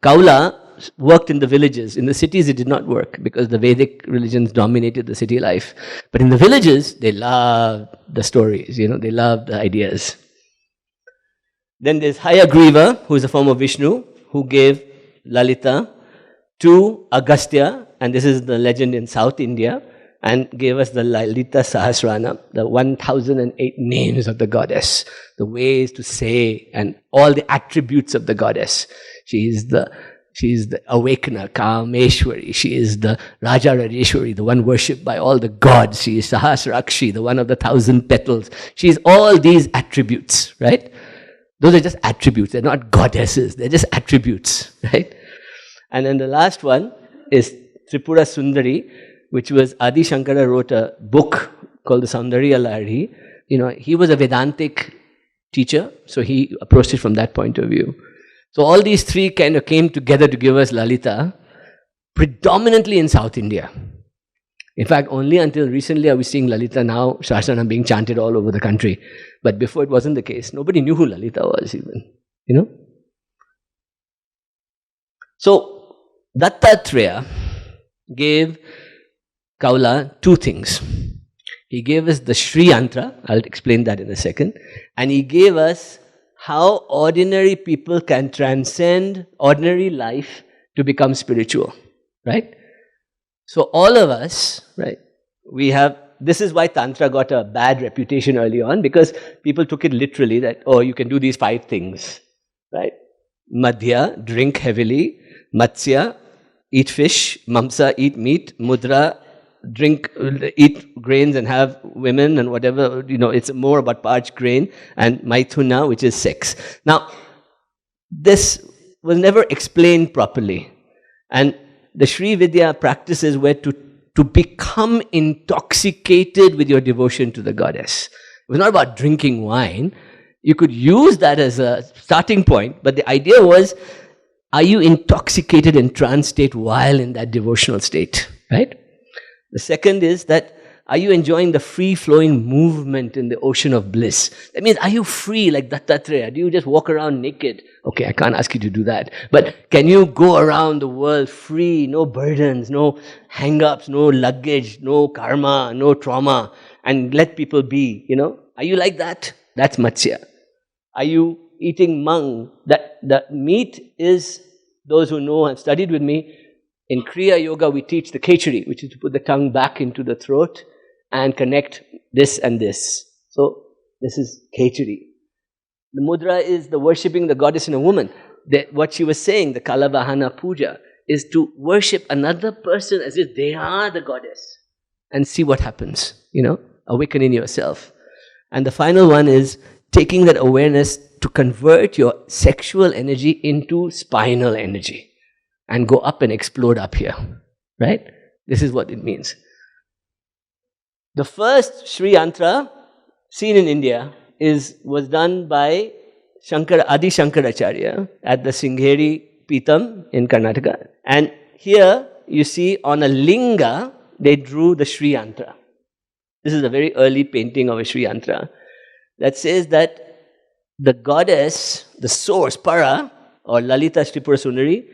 Kaula worked in the villages. In the cities it did not work because the Vedic religions dominated the city life. But in the villages, they loved the stories, they loved the ideas. Then there's Hayagriva, who is a form of Vishnu, who gave Lalita to Agastya, and this is the legend in South India, and gave us the Lalita Sahasrana, the 1008 names of the goddess, the ways to say, and all the attributes of the goddess. She is the awakener, Kameshwari. She is the Raja Rajeshwari, the one worshipped by all the gods. She is Sahasrakshi, the one of the 1,000 petals. She is all these attributes, right? Those are just attributes. They're not goddesses. They're just attributes, right? And then the last one is Tripura Sundari, which was Adi Shankara wrote a book called the Saundarya Lahari. He was a Vedantic teacher, so he approached it from that point of view. So all these three kind of came together to give us Lalita, predominantly in South India. In fact, only until recently are we seeing Lalita now, Sahasrana being chanted all over the country. But before it wasn't the case. Nobody knew who Lalita was even, So, Dattatreya gave Kaula two things. He gave us the Sri Yantra, I'll explain that in a second, and he gave us how ordinary people can transcend ordinary life to become spiritual, right? So all of us, right, this is why Tantra got a bad reputation early on, because people took it literally that, you can do these 5 things, right? Madhya, drink heavily; Matsya, eat fish; Mamsa, eat meat; Mudra, eat grains and have women and whatever, it's more about parched grain; and Maithuna, which is sex. Now, this was never explained properly. And the Sri Vidya practices were to become intoxicated with your devotion to the goddess. It was not about drinking wine. You could use that as a starting point, but the idea was, are you intoxicated in trance state while in that devotional state, right? The second is that, are you enjoying the free-flowing movement in the ocean of bliss? That means, are you free like Dattatreya? Do you just walk around naked? Okay, I can't ask you to do that. But can you go around the world free, no burdens, no hang-ups, no luggage, no karma, no trauma, and let people be, Are you like that? That's Matsya. Are you eating mung? The meat is, those who know and studied with me, in Kriya Yoga we teach the Kechari, which is to put the tongue back into the throat and connect this and this. So, this is Kechari. The mudra is the worshipping the goddess in a woman. What she was saying, the Kalavahana Puja, is to worship another person as if they are the goddess and see what happens, awaken in yourself. And the final one is taking that awareness to convert your sexual energy into spinal energy and go up and explode up here, right? This is what it means. The first Sri Yantra seen in India was done by Adi Shankaracharya at the Singheri Pitam in Karnataka. And here you see on a linga, they drew the Sri Yantra. This is a very early painting of a Sri Yantra that says that the goddess, the source, Para, or Lalita Tripura Sundari,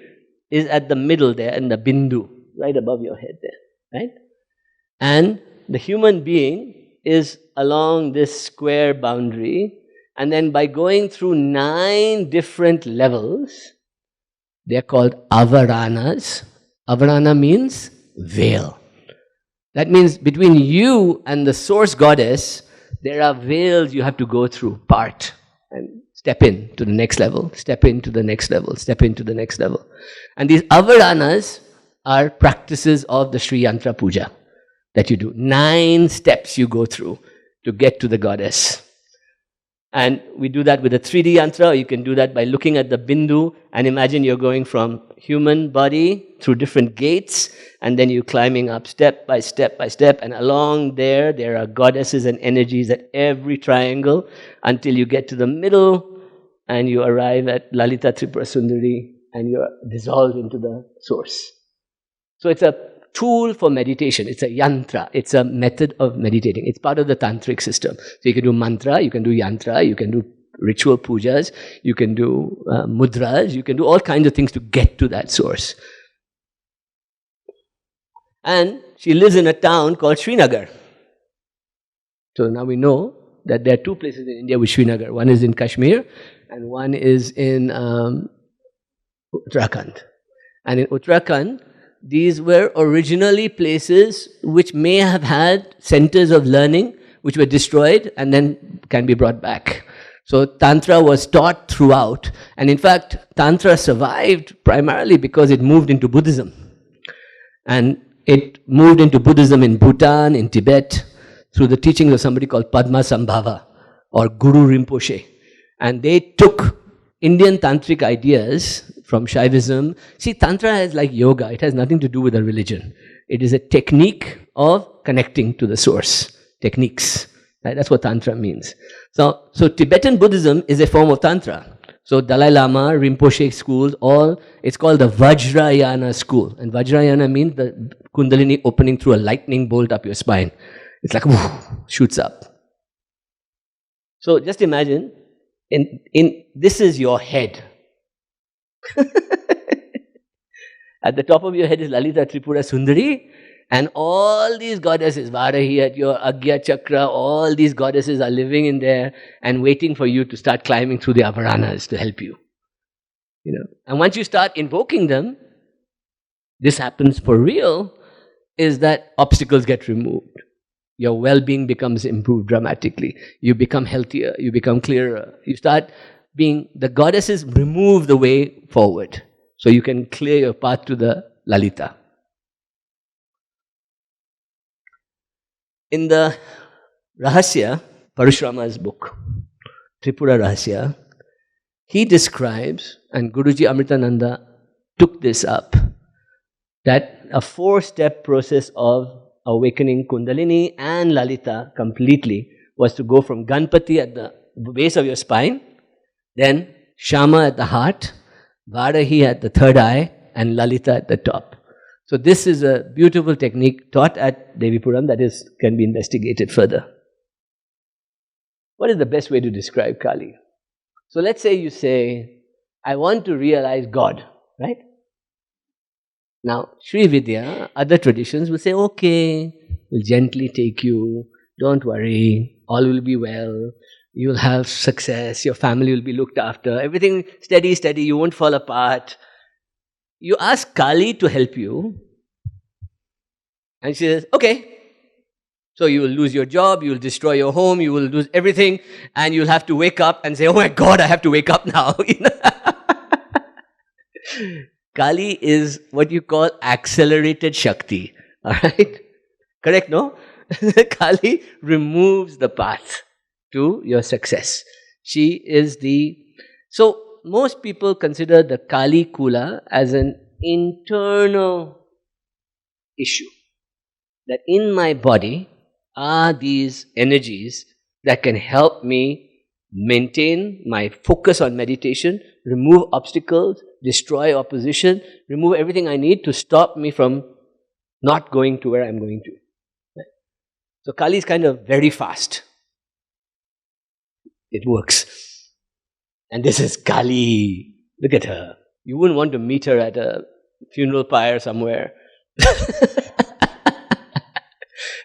is at the middle there in the bindu, right above your head there, right? And the human being is along this square boundary, and then by going through 9 different levels, they are called avaranas. Avarana means veil. That means between you and the source goddess, there are veils you have to go through, part, and step in to the next level, step into the next level, step into the next level. And these avaranas are practices of the Sri Yantra Puja that you do. 9 steps you go through to get to the goddess. And we do that with a 3D yantra, or you can do that by looking at the bindu and imagine you're going from human body through different gates, and then you're climbing up step by step by step, and along there are goddesses and energies at every triangle until you get to the middle and you arrive at Lalita Tripura Sundari and you're dissolved into the source. So it's a tool for meditation. It's a yantra. It's a method of meditating. It's part of the tantric system. So you can do mantra, you can do yantra, you can do ritual pujas, you can do mudras, you can do all kinds of things to get to that source. And she lives in a town called Srinagar. So now we know that there are two places in India with Srinagar. One is in Kashmir and one is in Uttarakhand. And in Uttarakhand, these were originally places which may have had centers of learning which were destroyed and then can be brought back. So Tantra was taught throughout. And in fact, Tantra survived primarily because it moved into Buddhism. And it moved into Buddhism in Bhutan, in Tibet, through the teachings of somebody called Padmasambhava or Guru Rinpoche. And they took Indian Tantric ideas from Shaivism. See, Tantra is like yoga. It has nothing to do with a religion. It is a technique of connecting to the source. Techniques. Right? That's what Tantra means. So Tibetan Buddhism is a form of Tantra. So Dalai Lama, Rinpoche schools, it's called the Vajrayana school. And Vajrayana means the Kundalini opening through a lightning bolt up your spine. It's like, whoo, shoots up. So just imagine, this is your head. At the top of your head is Lalita Tripura Sundari, and all these goddesses, Varahi at your Agya Chakra, all these goddesses are living in there and waiting for you to start climbing through the avaranas to help you. And once you start invoking them, this happens for real, is that obstacles get removed. Your well-being becomes improved dramatically. You become healthier, you become clearer. You start being, the goddesses remove the way forward. So you can clear your path to the Lalita. In the Rahasya, Parashurama's book, Tripura Rahasya, he describes, and Guruji Amritananda took this up, that a 4-step process of awakening Kundalini and Lalita completely was to go from Ganpati at the base of your spine, then Shama at the heart, Varahi at the third eye, and Lalita at the top. So this is a beautiful technique taught at Devipuram that can be investigated further. What is the best way to describe Kali? So let's say you say, I want to realize God, right? Now, Sri Vidya, other traditions will say, okay, we'll gently take you, don't worry, all will be well, you'll have success, your family will be looked after, everything steady, you won't fall apart. You ask Kali to help you, and she says, okay. So you will lose your job, you will destroy your home, you will lose everything, and you'll have to wake up and say, oh my God, I have to wake up now. Kali is what you call accelerated Shakti. Alright? Correct, no? Kali removes the path to your success. She is So most people consider the Kali Kula as an internal issue. That in my body are these energies that can help me maintain my focus on meditation, remove obstacles, destroy opposition, remove everything I need to stop me from not going to where I'm going to. So Kali is kind of very fast. It works. And this is Kali. Look at her. You wouldn't want to meet her at a funeral pyre somewhere.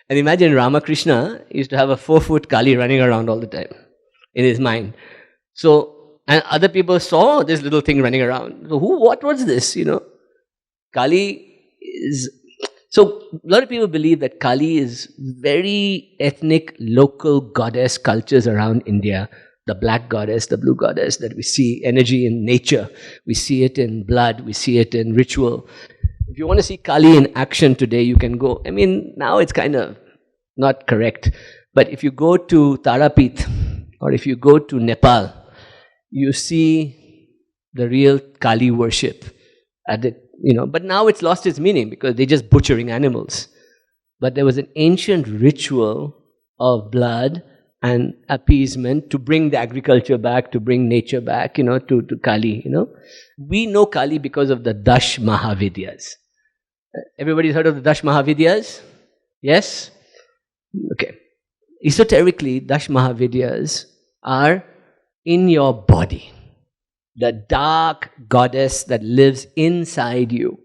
And imagine Ramakrishna used to have a 4-foot Kali running around all the time in his mind. So, and other people saw this little thing running around. So what was this, Kali is... So, a lot of people believe that Kali is very ethnic, local goddess cultures around India. The black goddess, the blue goddess, that we see energy in nature. We see it in blood, we see it in ritual. If you want to see Kali in action today, you can go. I mean, now it's kind of not correct. But if you go to Tarapith, or if you go to Nepal, you see the real Kali worship. But now it's lost its meaning because they're just butchering animals. But there was an ancient ritual of blood and appeasement to bring the agriculture back, to bring nature back, to Kali, We know Kali because of the Dash Mahavidyas. Everybody's heard of the Dash Mahavidyas? Yes? Okay. Esoterically, Dash Mahavidyas are in your body. The dark goddess that lives inside you.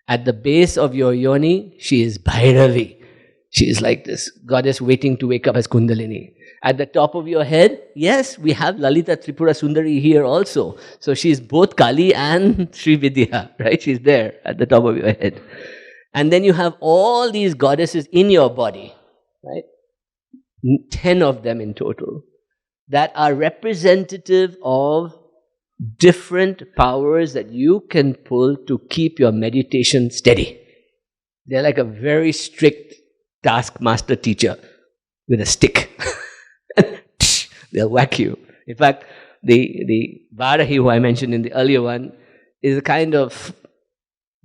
At the base of your yoni, she is Bhairavi. She is like this goddess waiting to wake up as Kundalini. At the top of your head, yes, we have Lalita Tripura Sundari here also. So she is both Kali and Sri Vidya, right? She's there at the top of your head. And then you have all these goddesses in your body, right? 10 of them in total, that are representative of different powers that you can pull to keep your meditation steady. They're like a very strict taskmaster teacher with a stick. They'll whack you. In fact, the Varahi who I mentioned in the earlier one is a kind of,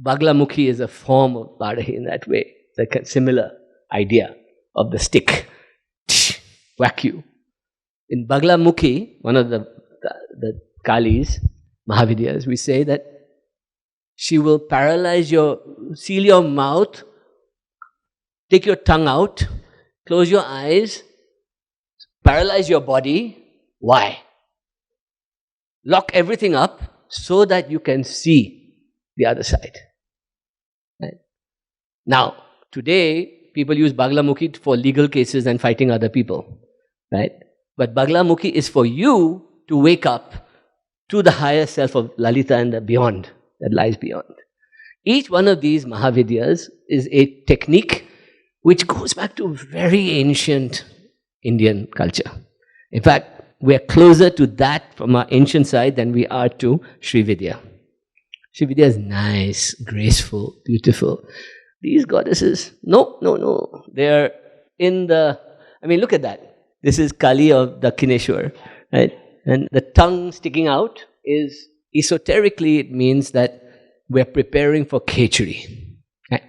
Baglamukhi is a form of Varahi in that way. It's like a similar idea of the stick. Whack you. In Baglamukhi, one of the Kalis, Mahavidyas, we say that she will paralyze seal your mouth, take your tongue out, close your eyes, paralyze your body. Why? Lock everything up so that you can see the other side. Right? Now, today, people use Baglamukhi for legal cases and fighting other people. Right? But Baglamukhi is for you to wake up to the higher self of Lalita and the beyond, that lies beyond. Each one of these Mahavidyas is a technique which goes back to very ancient Indian culture. In fact, we are closer to that from our ancient side than we are to Sri Vidya. Sri Vidya is nice, graceful, beautiful. These goddesses, no. They are in the, look at that. This is Kali of Dakshineshwar, right? And the tongue sticking out is, esoterically, it means that we're preparing for Khechari. Right?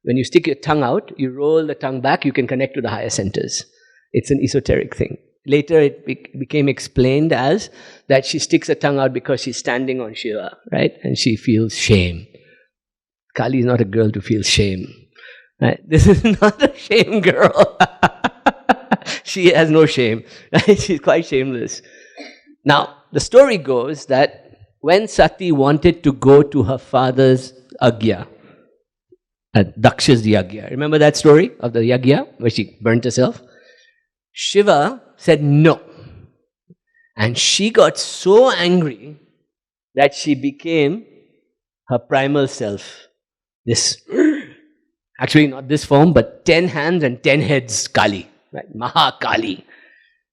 When you stick your tongue out, you roll the tongue back, you can connect to the higher centers. It's an esoteric thing. Later it became explained as that she sticks her tongue out because she's standing on Shiva, right? And she feels shame. Kali is not a girl to feel shame. Right? This is not a shame girl. She has no shame. Right? She's quite shameless. Now, the story goes that when Sati wanted to go to her father's Agya, Daksha's Yagya, remember that story of the Yagya where she burnt herself? Shiva said no. And she got so angry that she became her primal self. This, actually not this form, but 10 hands and 10 heads Kali, right? Mahakali.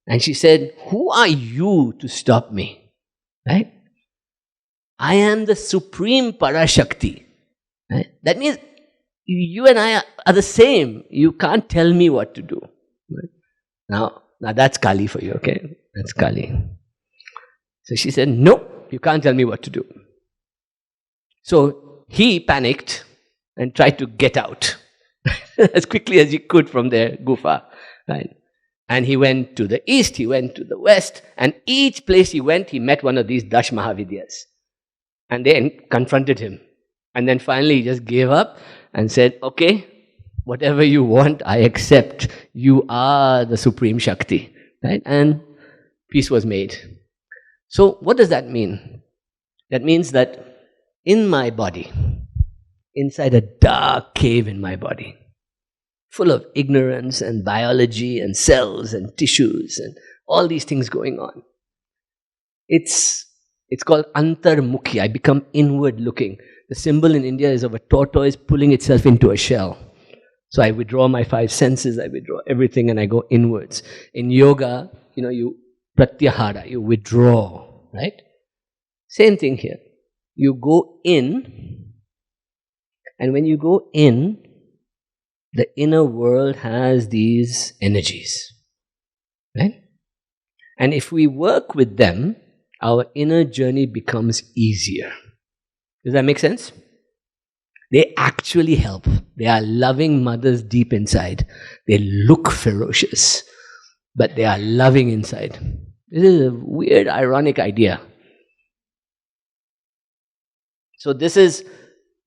And she said, who are you to stop me? Right? I am the supreme Parashakti. Right? That means you and I are the same. You can't tell me what to do. Right? Now that's Kali for you, okay? That's Kali. So she said, no, you can't tell me what to do. So he panicked and tried to get out as quickly as he could from their gufa. Right? And he went to the east, he went to the west, and each place he went, he met one of these Dash Mahavidyas. And they confronted him. And then finally he just gave up and said, okay, whatever you want, I accept. You are the Supreme Shakti. Right? And peace was made. So what does that mean? That means that in my body, inside a dark cave in my body, full of ignorance and biology and cells and tissues and all these things going on. It's called antarmukhi. I become inward looking. The symbol in India is of a tortoise pulling itself into a shell. So I withdraw my 5 senses, I withdraw everything and I go inwards. In yoga, you pratyahara, you withdraw, right? Same thing here. You go in, and when you go in, the inner world has these energies, right? And if we work with them, our inner journey becomes easier. Does that make sense? They actually help. They are loving mothers deep inside. They look ferocious, but they are loving inside. This is a weird, ironic idea. So this is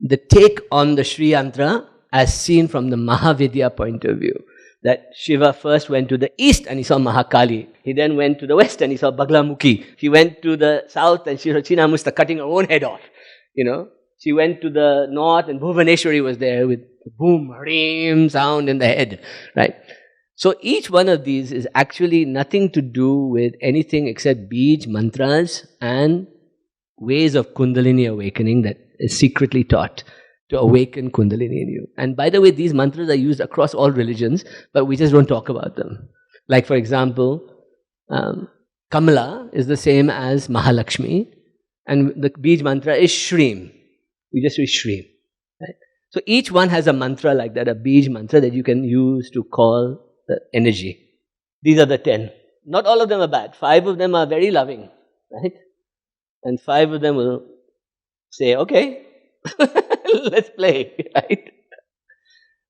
the take on the Sri Yantra as seen from the Mahavidya point of view. that Shiva first went to the east and he saw Mahakali. He then went to the west and he saw Baglamukhi. He went to the south and she saw Chinamusta cutting her own head off. She went to the north and Bhuvaneshwari was there with boom, harim sound in the head. Right? So each one of these is actually nothing to do with anything except beej, mantras and ways of Kundalini awakening that is secretly taught to awaken Kundalini in you. And by the way, these mantras are used across all religions, but we just don't talk about them. Like for example, Kamala is the same as Mahalakshmi, and the beej mantra is Shreem. We just use Shreem. Right? So each one has a mantra like that, a beej mantra that you can use to call the energy. These are the 10. Not all of them are bad. 5 of them are very loving. Right? And 5 of them will say, okay, let's play, right?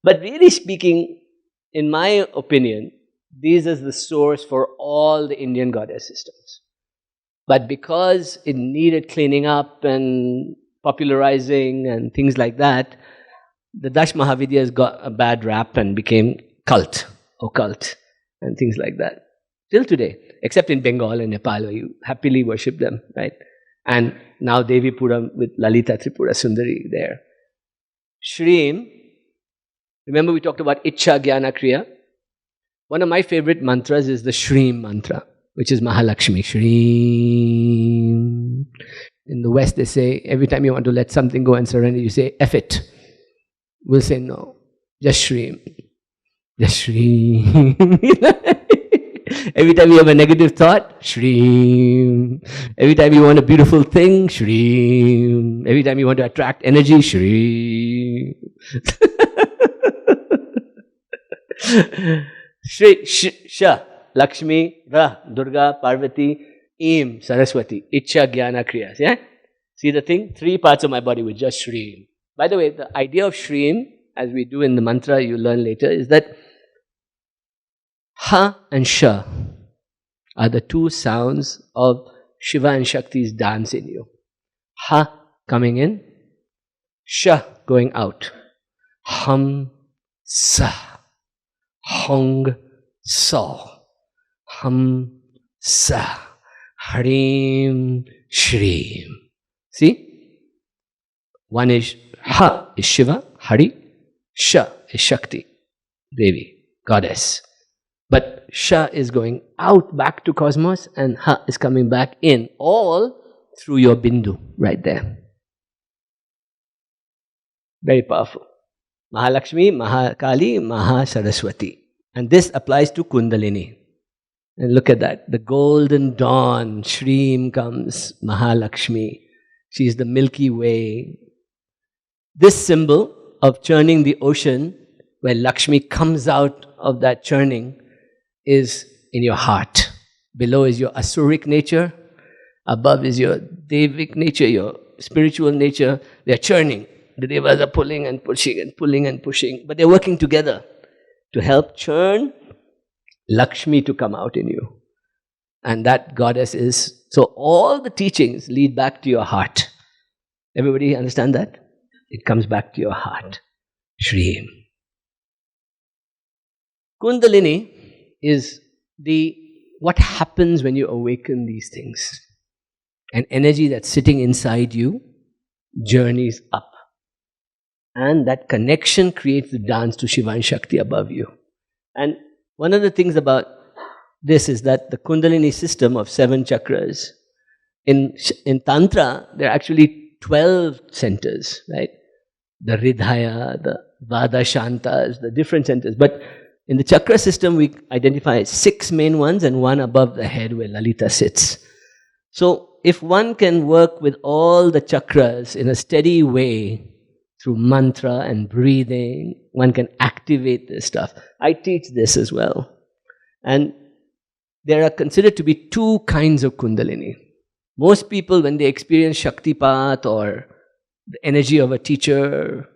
But really speaking, in my opinion, these are the source for all the Indian goddess systems. But because it needed cleaning up and popularizing and things like that, the Dash Mahavidyas got a bad rap and became occult, and things like that. Till today, except in Bengal and Nepal, where you happily worship them, right? And now Devi Puram with Lalita Tripura Sundari there. Shreem, remember we talked about Ichcha Jnana Kriya? One of my favorite mantras is the Shreem mantra, which is Mahalakshmi. Shreem. In the West they say, every time you want to let something go and surrender, you say, F it. We'll say no, just Shreem. Just Shreem. Every time you have a negative thought, Shreem. Every time you want a beautiful thing, Shreem. Every time you want to attract energy, Shreem. Shri, Sha, Lakshmi, Ra, Durga, Parvati, Im, Saraswati, Ichcha, Jnana, Kriyas. Yeah? See the thing? 3 parts of my body with just Shreem. By the way, the idea of Shreem, as we do in the mantra you learn later, is that Ha and Sha are the 2 sounds of Shiva and Shakti's dance in you. Ha coming in, Sha going out. Hum, Sa, Hong, So, Hum, Sa, Harim, Shreem. See? One is Ha is Shiva, Hari. Sha is Shakti, Devi, goddess. But Sha is going out back to cosmos and Ha is coming back in, all through your bindu right there. Very powerful. Mahalakshmi, Mahakali, Mahasaraswati. And this applies to Kundalini. And look at that. The golden dawn, Shreem comes, Mahalakshmi. She is the Milky Way. This symbol of churning the ocean, where Lakshmi comes out of that churning, is in your heart. Below is your asuric nature. Above is your devic nature, your spiritual nature. They are churning. The devas are pulling and pushing and pulling and pushing. But they're working together to help churn Lakshmi to come out in you. And that goddess is... So all the teachings lead back to your heart. Everybody understand that? It comes back to your heart. Shreem. Kundalini is what happens when you awaken these things. An energy that's sitting inside you journeys up. And that connection creates the dance to Shiva and Shakti above you. And one of the things about this is that the Kundalini system of 7 chakras, in Tantra, there are actually 12 centers, right? The Hridaya, the Vada Shantas, the different centers. But in the chakra system, we identify 6 main ones and 1 above the head where Lalita sits. So if one can work with all the chakras in a steady way through mantra and breathing, one can activate this stuff. I teach this as well. And there are considered to be 2 kinds of Kundalini. Most people, when they experience Shaktipat or the energy of a teacher,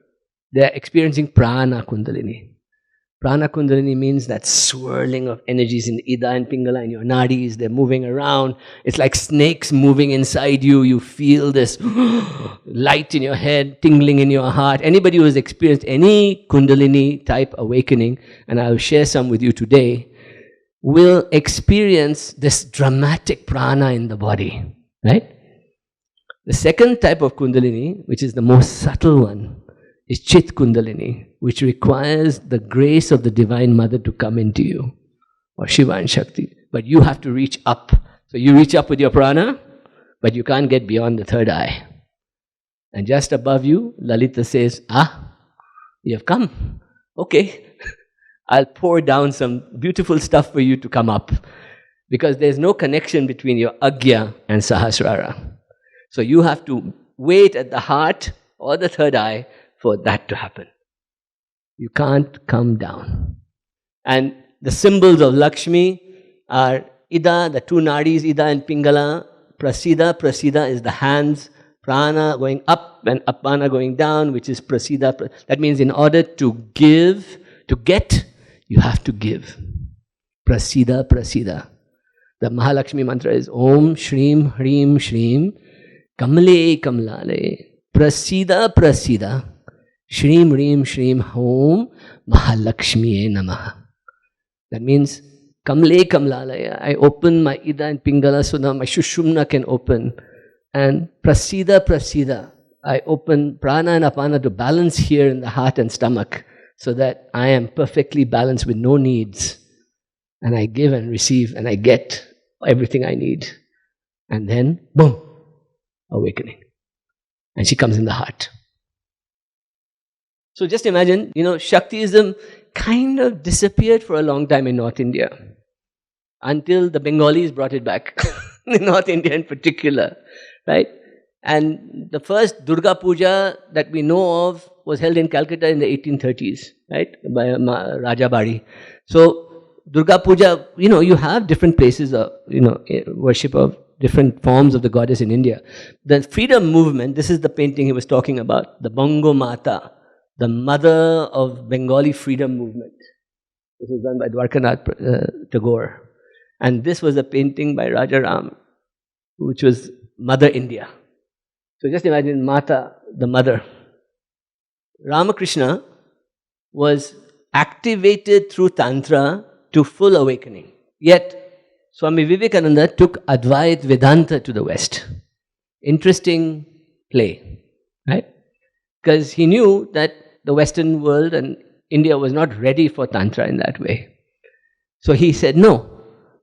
they are experiencing Prana Kundalini. Prana Kundalini means that swirling of energies in Ida and Pingala and your nadis, they're moving around. It's like snakes moving inside you. You feel this light in your head, tingling in your heart. Anybody who has experienced any Kundalini type awakening, and I'll share some with you today, will experience this dramatic prana in the body, right? The second type of Kundalini, which is the most subtle one, is Chit Kundalini, which requires the grace of the Divine Mother to come into you, or Shiva and Shakti. But you have to reach up. So you reach up with your prana, but you can't get beyond the third eye. And just above you, Lalita says, you have come. Okay, I'll pour down some beautiful stuff for you to come up. Because there's no connection between your Agya and Sahasrara. So you have to wait at the heart or the third eye for that to happen. You can't come down. And the symbols of Lakshmi are Ida, the two nadis, Ida and Pingala. Prasida, Prasida is the hands, prana going up and apana going down, which is Prasida. That means in order to give, to get, you have to give. Prasida, Prasida. The Mahalakshmi mantra is Om Shrim Hrim Shrim Kamle Kamlale Prasida Prasida Shrim Hrim Shrim Om Mahalakshmiye Namaha. That means Kamle Kamlalaya. I open my Ida and Pingala so now my Shushumna can open. And Prasida Prasida. I open prana and apana to balance here in the heart and stomach so that I am perfectly balanced with no needs. And I give and receive and I get everything I need. And then, boom, awakening. And she comes in the heart. So just imagine, Shaktiism kind of disappeared for a long time in North India. Until the Bengalis brought it back. In North India in particular. Right? And the first Durga Puja that we know of was held in Calcutta in the 1830s. Right? By Raja Bari. So, Durga Puja, you have different places of, worship of different forms of the goddess in India. The freedom movement, this is the painting he was talking about, the Bongo Mata, the mother of Bengali freedom movement. This was done by Dwarkanath Tagore. And this was a painting by Raja Ram, which was Mother India. So just imagine Mata, the mother. Ramakrishna was activated through Tantra to full awakening. Yet, Swami Vivekananda took Advait Vedanta to the West. Interesting play, right? Because he knew that the Western world and India was not ready for Tantra in that way. So he said, no,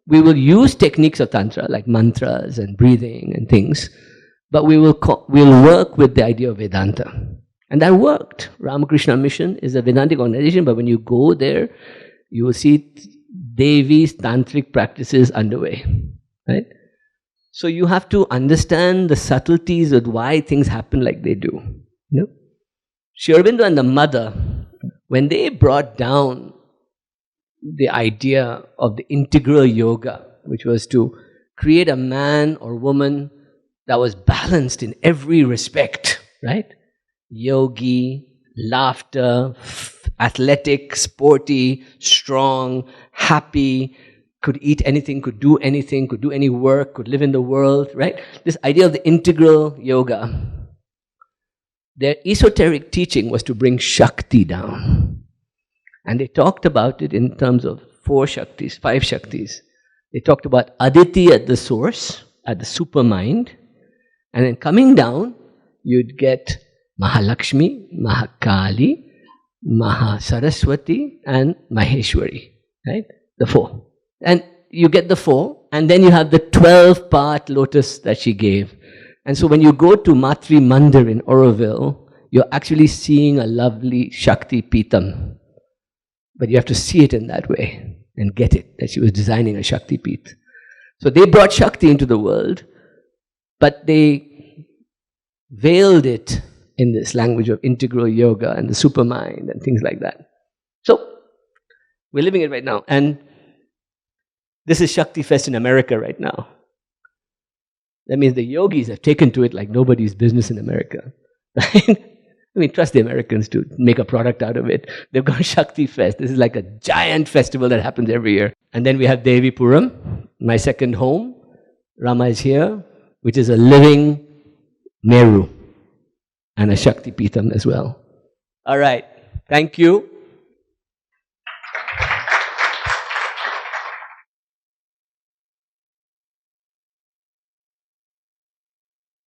we will use techniques of Tantra like mantras and breathing and things, but we'll work with the idea of Vedanta. And that worked. Ramakrishna Mission is a Vedantic organization, but when you go there, you will see Devi's Tantric practices underway, right? So you have to understand the subtleties of why things happen like they do. Sri Aurobindo and the mother, when they brought down the idea of the integral yoga, which was to create a man or woman that was balanced in every respect, right? Yogi, laughter, athletic, sporty, strong, happy, could eat anything, could do any work, could live in the world, right? This idea of the integral yoga. Their esoteric teaching was to bring Shakti down. And they talked about it in terms of 4 Shaktis, 5 Shaktis. They talked about Aditi at the source, at the supermind. And then coming down, you'd get Mahalakshmi, Mahakali, Mahasaraswati, and Maheshwari, right? The 4. And you get the 4, and then you have the 12-part lotus that she gave. And so when you go to Matri Mandir in Auroville, you're actually seeing a lovely Shakti Pitam. But you have to see it in that way and get it, that she was designing a Shakti Pit. So they brought Shakti into the world, but they veiled it in this language of integral yoga and the supermind and things like that. So, we're living it right now. And this is Shakti Fest in America right now. That means the yogis have taken to it like nobody's business in America. Right? We trust the Americans to make a product out of it. They've got Shakti Fest. This is like a giant festival that happens every year. And then we have Devi Puram, my second home. Rama is here, which is a living Meru and a Shakti Peetham as well. All right. Thank you.